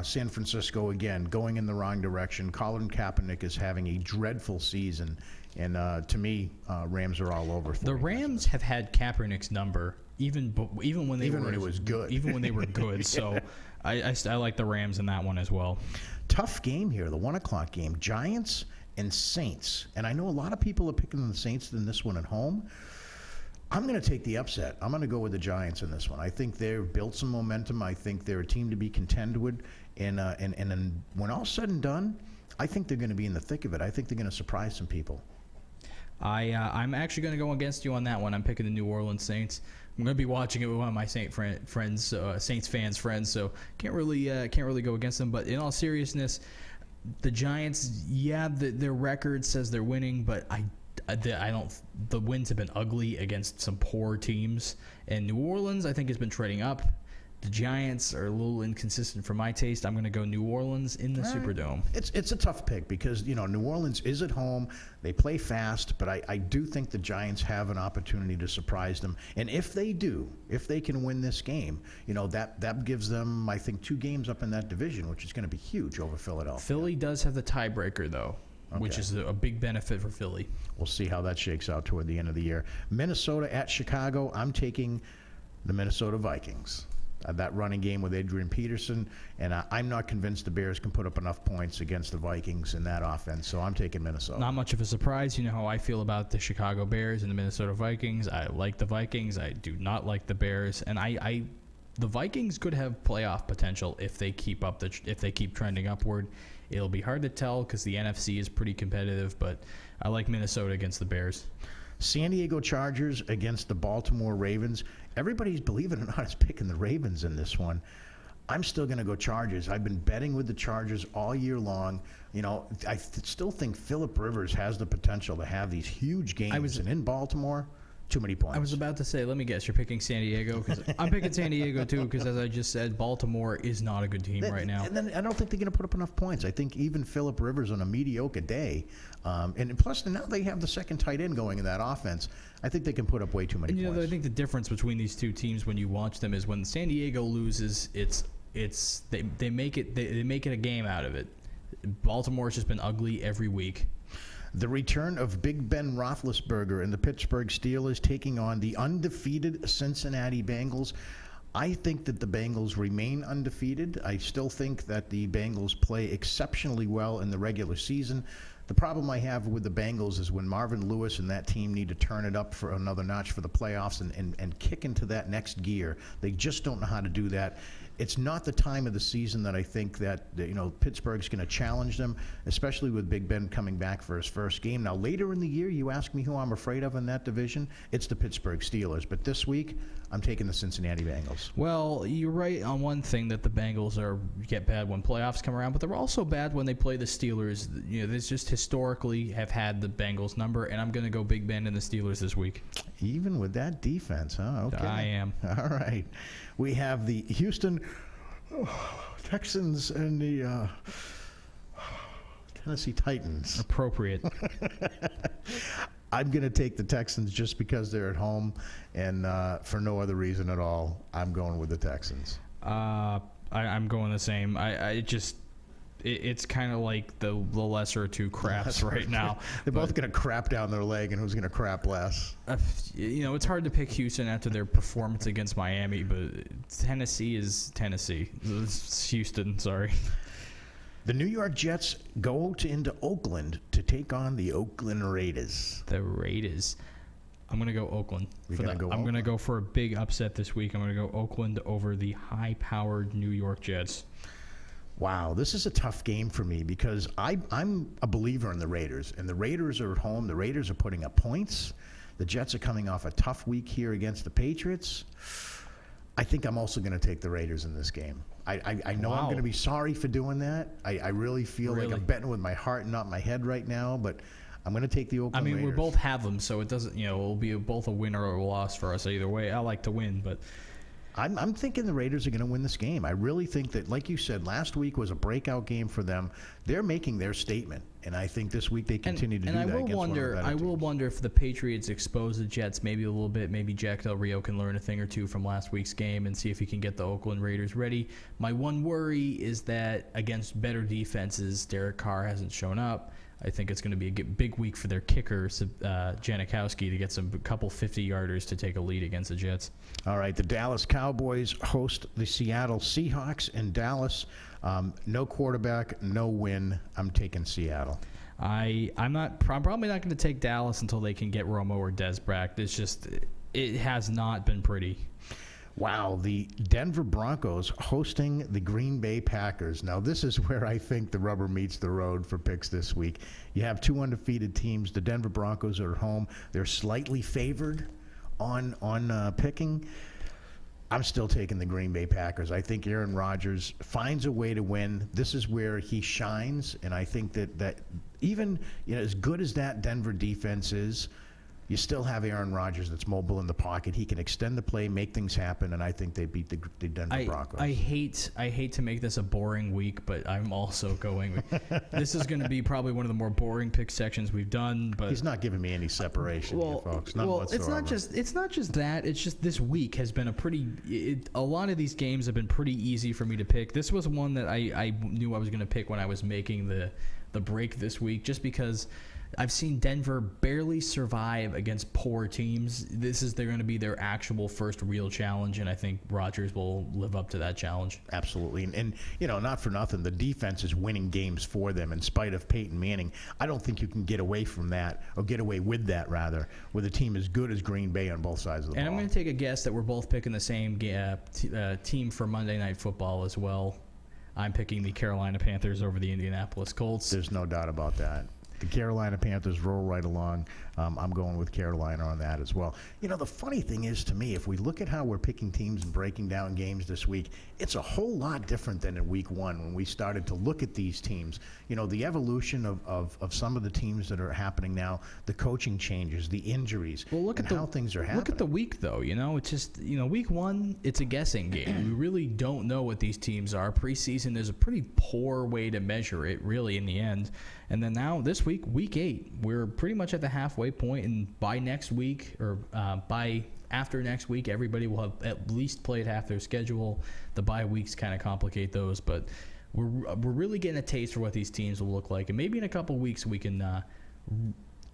S1: San Francisco, again, going in the wrong direction. Colin Kaepernick is having a dreadful season. And to me, Rams are all over.
S2: The Rams have had Kaepernick's number even when they
S1: when it was good.
S2: Even when they were good. So I like the Rams in that one as well.
S1: Tough game here, the 1 o'clock game. Giants and Saints. And I know a lot of people are picking the Saints in this one at home. I'm going to take the upset. I'm going to go with the Giants in this one. I think they've built some momentum. I think they're a team to be contended with. And then when all's said and done, I think they're going to be in the thick of it. I think they're going to surprise some people.
S2: I'm actually going to go against you on that one. I'm picking the New Orleans Saints. I'm going to be watching it with one of my Saints fans friends, so can't really go against them. But in all seriousness, the Giants, their record says they're winning, but I don't. The wins have been ugly against some poor teams, and New Orleans, I think, has been trading up. The Giants are a little inconsistent for my taste. I'm going to go New Orleans in the Superdome.
S1: It's a tough pick because, New Orleans is at home. They play fast, but I do think the Giants have an opportunity to surprise them. And if they can win this game, that gives them, I think, 2 games up in that division, which is going to be huge over Philadelphia.
S2: Philly does have the tiebreaker, though. Okay. Which is a big benefit for Philly.
S1: We'll see how that shakes out toward the end of the year. Minnesota at Chicago. I'm taking the Minnesota Vikings. that running game with Adrian Peterson, and I'm not convinced the Bears can put up enough points against the Vikings in that offense, so I'm taking Minnesota.
S2: Not much of a surprise. You know how I feel about the Chicago Bears and the Minnesota Vikings. I like the Vikings. I do not like the Bears, and the Vikings could have playoff potential if they keep trending upward. It'll be hard to tell because the NFC is pretty competitive, but I like Minnesota against the Bears.
S1: San Diego Chargers against the Baltimore Ravens. Everybody's, believe it or not, is picking the Ravens in this one. I'm still going to go Chargers. I've been betting with the Chargers all year long. You know, I still think Phillip Rivers has the potential to have these huge games. And in Baltimore, too many points.
S2: I was about to say, let me guess, you're picking San Diego? Because I'm picking San Diego too, because as I just said, Baltimore is not a good team right now.
S1: And then I don't think they're going to put up enough points. I think even Phillip Rivers on a mediocre day, and plus now they have the second tight end going in that offense. I think they can put up way too many
S2: And
S1: points.
S2: I think the difference between these two teams when you watch them is when San Diego loses, they make it a game out of it. Baltimore's just been ugly every week.
S1: The return of Big Ben Roethlisberger and the Pittsburgh Steelers taking on the undefeated Cincinnati Bengals. I think that the Bengals remain undefeated. I still think that the Bengals play exceptionally well in the regular season. The problem I have with the Bengals is when Marvin Lewis and that team need to turn it up for another notch for the playoffs and kick into that next gear. They just don't know how to do that. It's not the time of the season that I think that Pittsburgh's going to challenge them, especially with Big Ben coming back for his first game. Now, later in the year, you ask me who I'm afraid of in that division, it's the Pittsburgh Steelers. But this week, I'm taking the Cincinnati Bengals.
S2: Well, you're right on one thing that the Bengals get bad when playoffs come around, but they're also bad when they play the Steelers. You know, they just historically have had the Bengals number, and I'm going to go Big Ben and the Steelers this week.
S1: Even with that defense, huh? Okay.
S2: I am.
S1: All right. We have the Houston Texans and the Tennessee Titans.
S2: Appropriate.
S1: I'm going to take the Texans just because they're at home, and for no other reason at all. I'm going with the Texans.
S2: I'm going the same. It's kind of like the lesser of two craps right now.
S1: They're both going to crap down their leg, and who's going to crap less?
S2: It's hard to pick Houston after their performance against Miami, but Tennessee is Tennessee. It's Houston, sorry.
S1: The New York Jets go into Oakland to take on the Oakland Raiders.
S2: The Raiders. I'm going to go Oakland. I'm going to go for a big upset this week. I'm going to go Oakland over the high-powered New York Jets.
S1: Wow, this is a tough game for me because I'm a believer in the Raiders, and the Raiders are at home. The Raiders are putting up points. The Jets are coming off a tough week here against the Patriots. I think I'm also going to take the Raiders in this game. I know I'm going to be sorry for doing that. I really feel like I'm betting with my heart and not my head right now, but I'm going to take the Oakland Raiders.
S2: We both have them, so it doesn't, it'll be both a win or a loss for us either way. I like to win, but
S1: I'm thinking the Raiders are going to win this game. I really think that, like you said, last week was a breakout game for them. They're making their statement, and I think this week they continue to do that against one of the better teams.
S2: I will wonder if the Patriots expose the Jets maybe a little bit. Maybe Jack Del Rio can learn a thing or two from last week's game and see if he can get the Oakland Raiders ready. My one worry is that against better defenses, Derek Carr hasn't shown up. I think it's going to be a big week for their kicker, Janikowski, to get a couple 50-yarders to take a lead against the Jets.
S1: All right, the Dallas Cowboys host the Seattle Seahawks in Dallas. No quarterback, no win. I'm taking Seattle.
S2: I'm probably not going to take Dallas until they can get Romo or Dez back. It has not been pretty.
S1: Wow, the Denver Broncos hosting the Green Bay Packers. Now, this is where I think the rubber meets the road for picks this week. You have two undefeated teams. The Denver Broncos are at home. They're slightly favored on picking. I'm still taking the Green Bay Packers. I think Aaron Rodgers finds a way to win. This is where he shines, and I think that even as good as that Denver defense is, you still have Aaron Rodgers that's mobile in the pocket. He can extend the play, make things happen, and I think they beat the Denver Broncos.
S2: I hate to make this a boring week, but I'm also going. This is going to be probably one of the more boring pick sections we've done. But
S1: he's not giving me any separation, here, folks. None whatsoever.
S2: It's not just that. It's just this week has been a lot of these games have been pretty easy for me to pick. This was one that I knew I was going to pick when I was making the break this week, just because. I've seen Denver barely survive against poor teams. They're going to be their actual first real challenge, and I think Rodgers will live up to that challenge.
S1: Absolutely. And not for nothing, the defense is winning games for them in spite of Peyton Manning. I don't think you can get away from that, or get away with that, rather, with a team as good as Green Bay on both sides of the ball.
S2: And I'm going to take a guess that we're both picking the same team for Monday Night Football as well. I'm picking the Carolina Panthers over the Indianapolis Colts.
S1: There's no doubt about that. The Carolina Panthers roll right along. I'm going with Carolina on that as well. The funny thing is, to me, if we look at how we're picking teams and breaking down games this week, it's a whole lot different than in week one when we started to look at these teams. The evolution of some of the teams that are happening now, the coaching changes, the injuries, how things are happening.
S2: Look at the week, though. It's just, week one, it's a guessing game. We really don't know what these teams are. Preseason is a pretty poor way to measure it, really, in the end. And then now, this week, week 8, we're pretty much at the halfway point, and by next week, or by after next week, everybody will have at least played half their schedule. The bye weeks kind of complicate those, but we're really getting a taste for what these teams will look like, and maybe in a couple weeks we can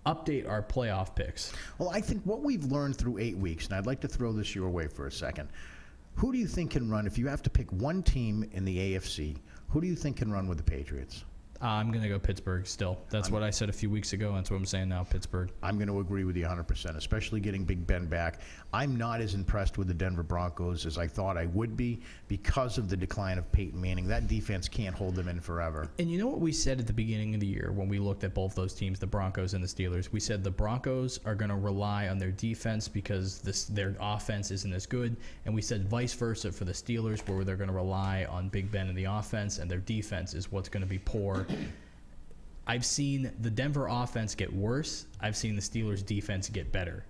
S2: update our playoff picks.
S1: Well, I think what we've learned through 8 weeks, and I'd like to throw this your way for a second, who do you think can run, if you have to pick one team in the AFC, who do you think can run with the Patriots?
S2: I'm going to go Pittsburgh still. That's what I said a few weeks ago. That's what I'm saying now, Pittsburgh.
S1: I'm going to agree with you 100%, especially getting Big Ben back. I'm not as impressed with the Denver Broncos as I thought I would be because of the decline of Peyton Manning. That defense can't hold them in forever.
S2: And you know what we said at the beginning of the year when we looked at both those teams, the Broncos and the Steelers? We said the Broncos are going to rely on their defense because their offense isn't as good. And we said vice versa for the Steelers, where they're going to rely on Big Ben and the offense, and their defense is what's going to be poor. I've seen the Denver offense get worse. I've seen the Steelers defense get better.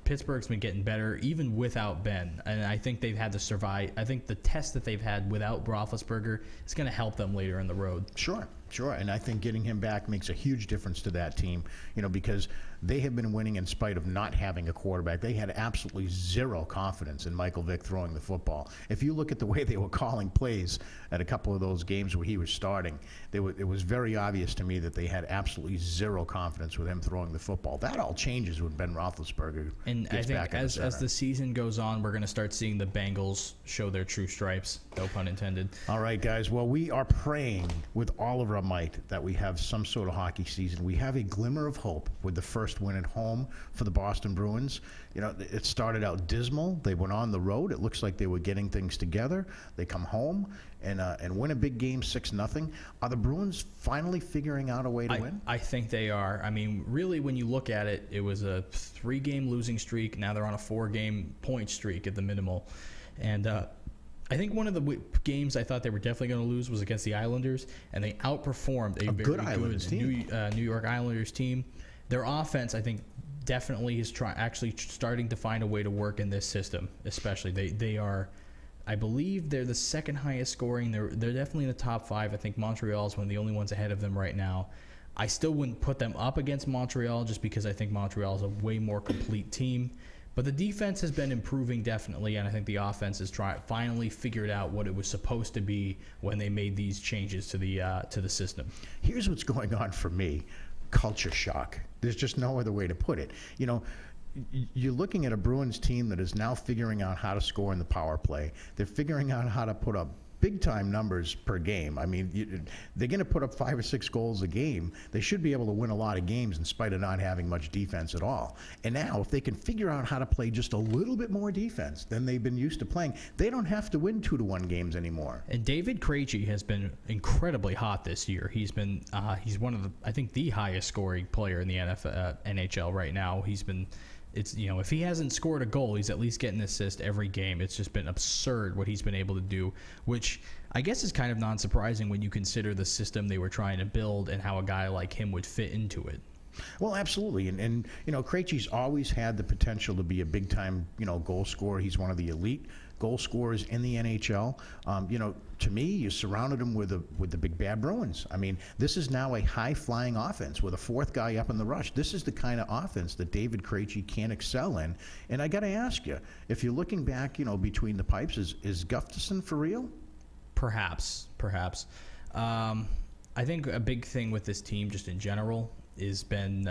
S2: Pittsburgh's been getting better even without Ben, and I think they've had to survive. I think the test that they've had without Roethlisberger is going to help them later in the road.
S1: Sure, and I think getting him back makes a huge difference to that team, because they have been winning in spite of not having a quarterback. They had absolutely zero confidence in Michael Vick throwing the football. If you look at the way they were calling plays at a couple of those games where he was starting, it was very obvious to me that they had absolutely zero confidence with him throwing the football. That all changes when Ben Roethlisberger
S2: And
S1: gets
S2: I think
S1: back
S2: as the season goes on, we're going to start seeing the Bengals show their true stripes. No pun intended.
S1: All right, guys. Well, we are praying with all of our might that we have some sort of hockey season. We have a glimmer of hope with the first win at home for the Boston Bruins. It started out dismal. They went on the road. It looks like they were getting things together. They come home and win a big game 6-0. Are the Bruins finally figuring out a way to win?
S2: I think they are. I mean, really, when you look at it, it was a 3-game losing streak. Now they're on a 4-game point streak at the minimal. And I think one of the games I thought they were definitely going to lose was against the Islanders, and they outperformed a very good New York Islanders team. Their offense, I think, definitely is actually starting to find a way to work in this system. Especially, they are, I believe, they're the second highest scoring. They're definitely in the top 5. I think Montreal is one of the only ones ahead of them right now. I still wouldn't put them up against Montreal just because I think Montreal is a way more complete team. But the defense has been improving definitely, and I think the offense has finally figured out what it was supposed to be when they made these changes to the system.
S1: Here's what's going on for me. Culture shock. There's just no other way to put it. You're looking at a Bruins team that is now figuring out how to score in the power play. They're figuring out how to put up big-time numbers per game. I mean, they're going to put up 5 or 6 goals a game. They should be able to win a lot of games in spite of not having much defense at all. And now, if they can figure out how to play just a little bit more defense than they've been used to playing, they don't have to win 2-1 games anymore.
S2: And David Krejci has been incredibly hot this year. He's one of the highest scoring player in the NHL right now. If he hasn't scored a goal, he's at least getting an assist every game. It's just been absurd what he's been able to do, which I guess is kind of non-surprising when you consider the system they were trying to build and how a guy like him would fit into it.
S1: Well, absolutely. And Krejci's always had the potential to be a big-time, goal scorer. He's one of the elite goal scorers in the NHL. To me, you surrounded him with the big bad Bruins. I mean, this is now a high-flying offense with a 4th guy up in the rush. This is the kind of offense that David Krejci can excel in. And I got to ask you, if you're looking back, between the pipes, is Gustafsson for real?
S2: Perhaps. I think a big thing with this team, just in general, has been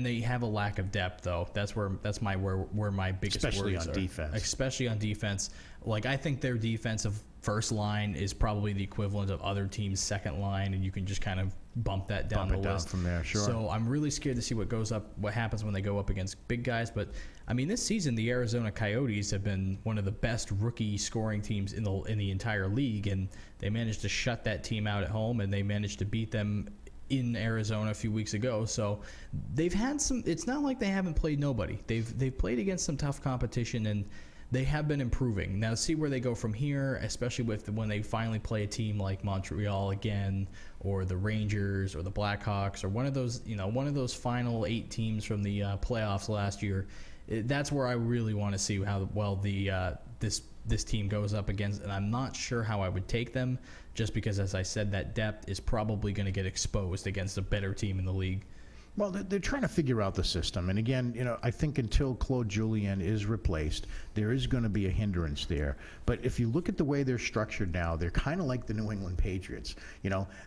S2: they have a lack of depth, though. That's where my biggest
S1: Especially
S2: worries
S1: on
S2: are.
S1: defense.
S2: Especially on defense. Like, I think their defensive first line is probably the equivalent of other teams' second line, and you can just kind of bump that down
S1: Bump
S2: the
S1: it
S2: list
S1: down from there, sure.
S2: So I'm really scared to see what happens when they go up against big guys. But I mean, this season the Arizona Coyotes have been one of the best rookie scoring teams in the entire league, and they managed to shut that team out at home, and they managed to beat them in Arizona a few weeks ago. So they've had some. It's not like they haven't played nobody. They've played against some tough competition, and they have been improving. Now, see where they go from here, especially when they finally play a team like Montreal again, or the Rangers, or the Blackhawks, or one of those final 8 teams from the playoffs last year. That's where I really want to see how well this team goes up against, and I'm not sure how I would take them, just because, as I said, that depth is probably going to get exposed against a better team in the league.
S1: Well, they're trying to figure out the system. And again, I think until Claude Julien is replaced, there is going to be a hindrance there. But if you look at the way they're structured now, they're kind of like the New England Patriots.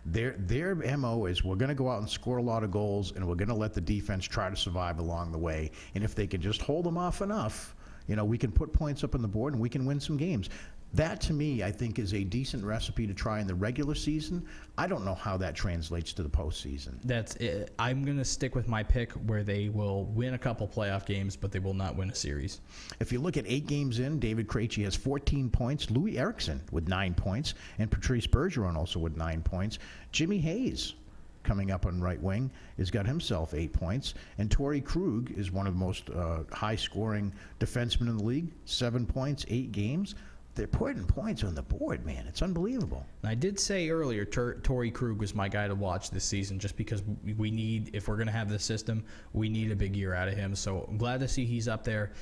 S1: Their MO is, we're going to go out and score a lot of goals, and we're going to let the defense try to survive along the way. And if they can just hold them off enough, we can put points up on the board and we can win some games. That, to me, I think is a decent recipe to try in the regular season. I don't know how that translates to the postseason.
S2: That's it. I'm going to stick with my pick where they will win a couple playoff games, but they will not win a series.
S1: If you look at 8 games in, David Krejci has 14 points, Louis Eriksson with 9 points, and Patrice Bergeron also with 9 points. Jimmy Hayes, coming up on right wing, has got himself 8 points. And Torrey Krug is one of the most high-scoring defensemen in the league, 7 points, 8 games. They're putting points on the board, man. It's unbelievable.
S2: And I did say earlier, Torrey Krug was my guy to watch this season, just because we need, if we're going to have this system, we need a big year out of him. So I'm glad to see he's up there.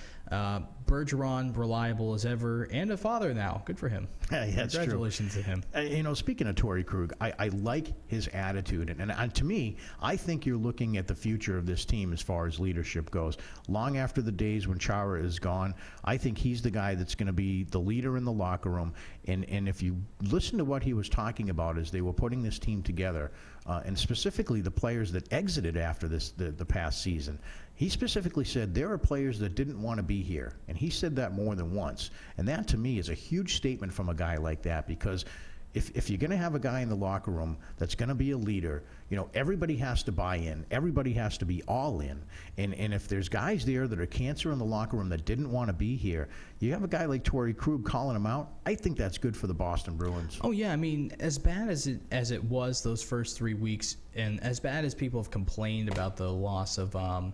S2: Bergeron, reliable as ever, and a father now. Good for him.
S1: Yeah, that's
S2: Congratulations
S1: true.
S2: to him.
S1: Speaking of Torrey Krug, I like his attitude. And to me, I think you're looking at the future of this team as far as leadership goes. Long after the days when Chara is gone, I think he's the guy that's going to be the leader in the locker room. And if you listen to what he was talking about as they were putting this team together, and specifically the players that exited after the past season, he specifically said there are players that didn't want to be here. And he said that more than once. And that, to me, is a huge statement from a guy like that, because if you're going to have a guy in the locker room that's going to be a leader, everybody has to buy in. Everybody has to be all in. And if there's guys there that are cancer in the locker room that didn't want to be here, you have a guy like Torrey Krug calling them out. I think that's good for the Boston Bruins.
S2: Oh, yeah. I mean, as bad as it was those first 3 weeks, and as bad as people have complained about the loss of Hamilton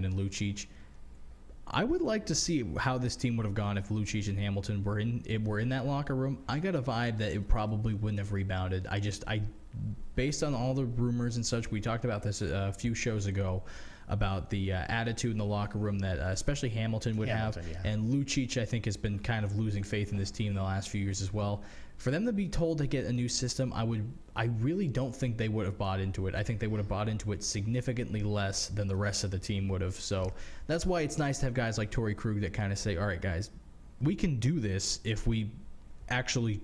S2: and Lucic, I would like to see how this team would have gone if Lucic and Hamilton were in that locker room. I got a vibe that it probably wouldn't have rebounded. Based on all the rumors and such, we talked about this a few shows ago about the attitude in the locker room that especially Hamilton would have.
S1: Yeah.
S2: And Lucic, I think, has been kind of losing faith in this team in the last few years as well. For them to be told to get a new system, I really don't think they would have bought into it. I think they would have bought into it significantly less than the rest of the team would have. So that's why it's nice to have guys like Torrey Krug that kind of say, all right, guys, we can do this if we actually,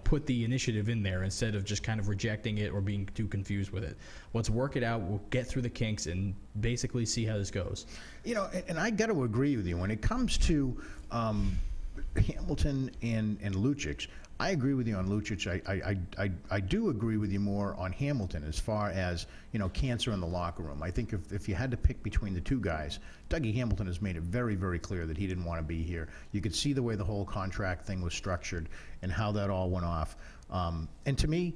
S2: put the initiative in there instead of just kind of rejecting it or being too confused with it. Let's work it out. We'll get through the kinks and basically see how this goes.
S1: And I got to agree with you. When it comes to Hamilton and Lucic, I agree with you on Lucic. I do agree with you more on Hamilton as far as, cancer in the locker room. I think if you had to pick between the two guys, Dougie Hamilton has made it very, very clear that he didn't want to be here. You could see the way the whole contract thing was structured and how that all went off. And to me,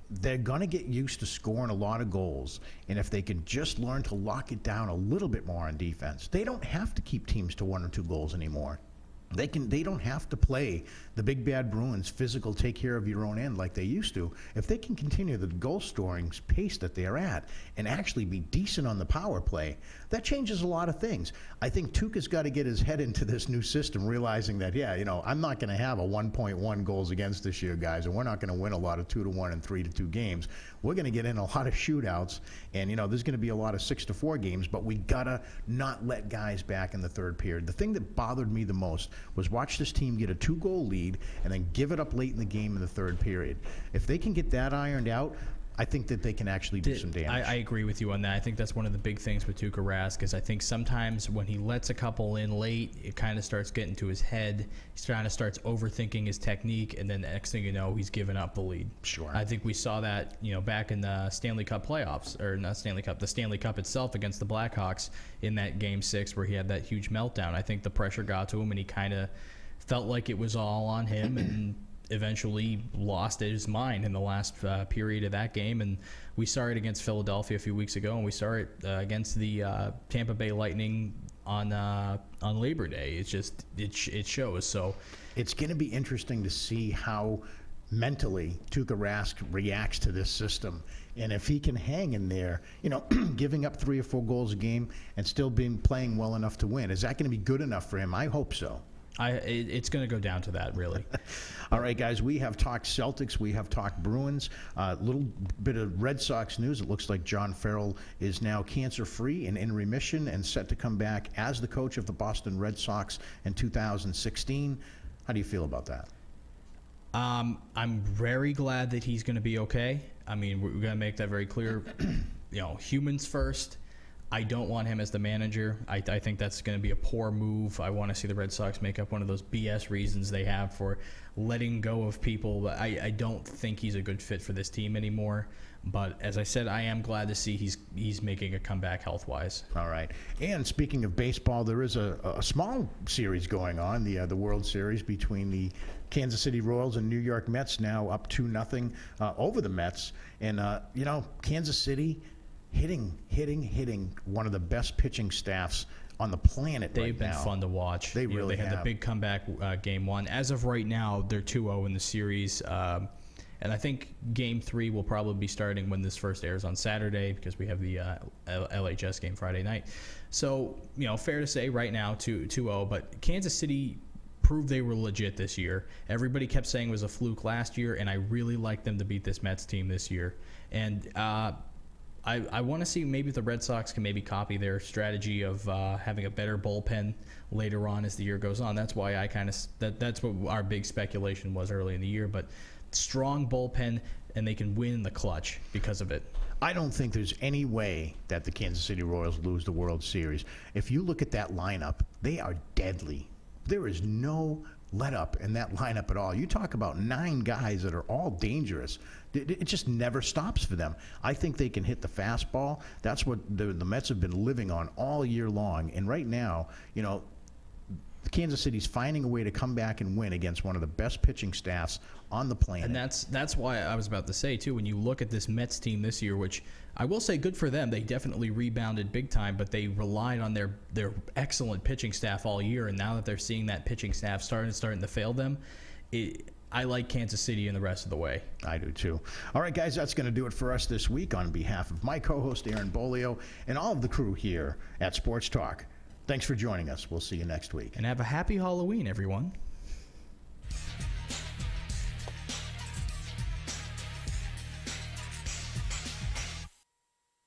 S1: they're going to get used to scoring a lot of goals. And if they can just learn to lock it down a little bit more on defense, they don't have to keep teams to 1 or 2 goals anymore. They don't have to play the big bad Bruins physical, take care of your own end like they used to. If they can continue the goal scoring pace that they're at and actually be decent on the power play, that changes a lot of things. I think Tuukka's got to get his head into this new system, realizing that, I'm not going to have a 1.1 goals against this year, guys, and we're not going to win a lot of 2-1 and 3-2 games. We're going to get in a lot of shootouts, and there's going to be a lot of 6-4 games, but we got to not let guys back in the third period. The thing that bothered me the most was watch this team get a 2-goal lead and then give it up late in the game in the third period. If they can get that ironed out, I think that they can actually do some damage.
S2: I agree with you on that. I think that's one of the big things with Tuukka Rask is I think sometimes when he lets a couple in late, it kind of starts getting to his head. He kind of starts overthinking his technique, and then the next thing you know, he's giving up the lead.
S1: Sure.
S2: I think we saw that, back in the Stanley Cup playoffs, or not Stanley Cup, the Stanley Cup itself against the Blackhawks in that Game 6 where he had that huge meltdown. I think the pressure got to him, and he kind of felt like it was all on him, and eventually lost his mind in the last period of that game. And we saw it against Philadelphia a few weeks ago, and we saw it against the Tampa Bay Lightning on Labor Day. It's just it shows. So
S1: it's going to be interesting to see how mentally Tuukka Rask reacts to this system, and if he can hang in there, giving up 3 or 4 goals a game and still playing well enough to win. Is that going to be good enough for him? I hope so.
S2: It's going to go down to that, really.
S1: All right, guys, we have talked Celtics. We have talked Bruins. A little bit of Red Sox news. It looks like John Farrell is now cancer-free and in remission and set to come back as the coach of the Boston Red Sox in 2016. How do you feel about that?
S2: I'm very glad that he's going to be okay. I mean, we're going to make that very clear. Humans first. I don't want him as the manager. I think that's going to be a poor move. I want to see the Red Sox make up one of those BS reasons they have for letting go of people. But I don't think he's a good fit for this team anymore. But as I said, I am glad to see he's making a comeback health-wise.
S1: All right. And speaking of baseball, there is a small series going on, the World Series between the Kansas City Royals and New York Mets, now up 2-0 over the Mets. And, Kansas City hitting one of the best pitching staffs on the planet right now.
S2: They've been fun to watch.
S1: They really
S2: They had
S1: have.
S2: the big comeback game 1. As of right now, they're 2-0 in the series. And I think Game 3 will probably be starting when this first airs on Saturday because we have the LHS game Friday night. So, fair to say right now 2-0. But Kansas City proved they were legit this year. Everybody kept saying it was a fluke last year, and I really like them to beat this Mets team this year. And I want to see maybe if the Red Sox can maybe copy their strategy of having a better bullpen later on as the year goes on. That's why that's what our big speculation was early in the year. But strong bullpen, and they can win in the clutch because of it.
S1: I don't think there's any way that the Kansas City Royals lose the World Series. If you look at that lineup, they are deadly. There is no let up in that lineup at all. You talk about 9 guys that are all dangerous. It just never stops for them. I think they can hit the fastball. That's what the Mets have been living on all year long. And right now, Kansas City's finding a way to come back and win against one of the best pitching staffs on the planet.
S2: And that's why I was about to say, too, when you look at this Mets team this year, which I will say good for them. They definitely rebounded big time, but they relied on their excellent pitching staff all year. And now that they're seeing that pitching staff starting to fail them, I like Kansas City in the rest of the way.
S1: I do, too. All right, guys, that's going to do it for us this week. On behalf of my co-host, Aaron Bolio, and all of the crew here at Sports Talk, thanks for joining us. We'll see you next week.
S2: And have a happy Halloween, everyone.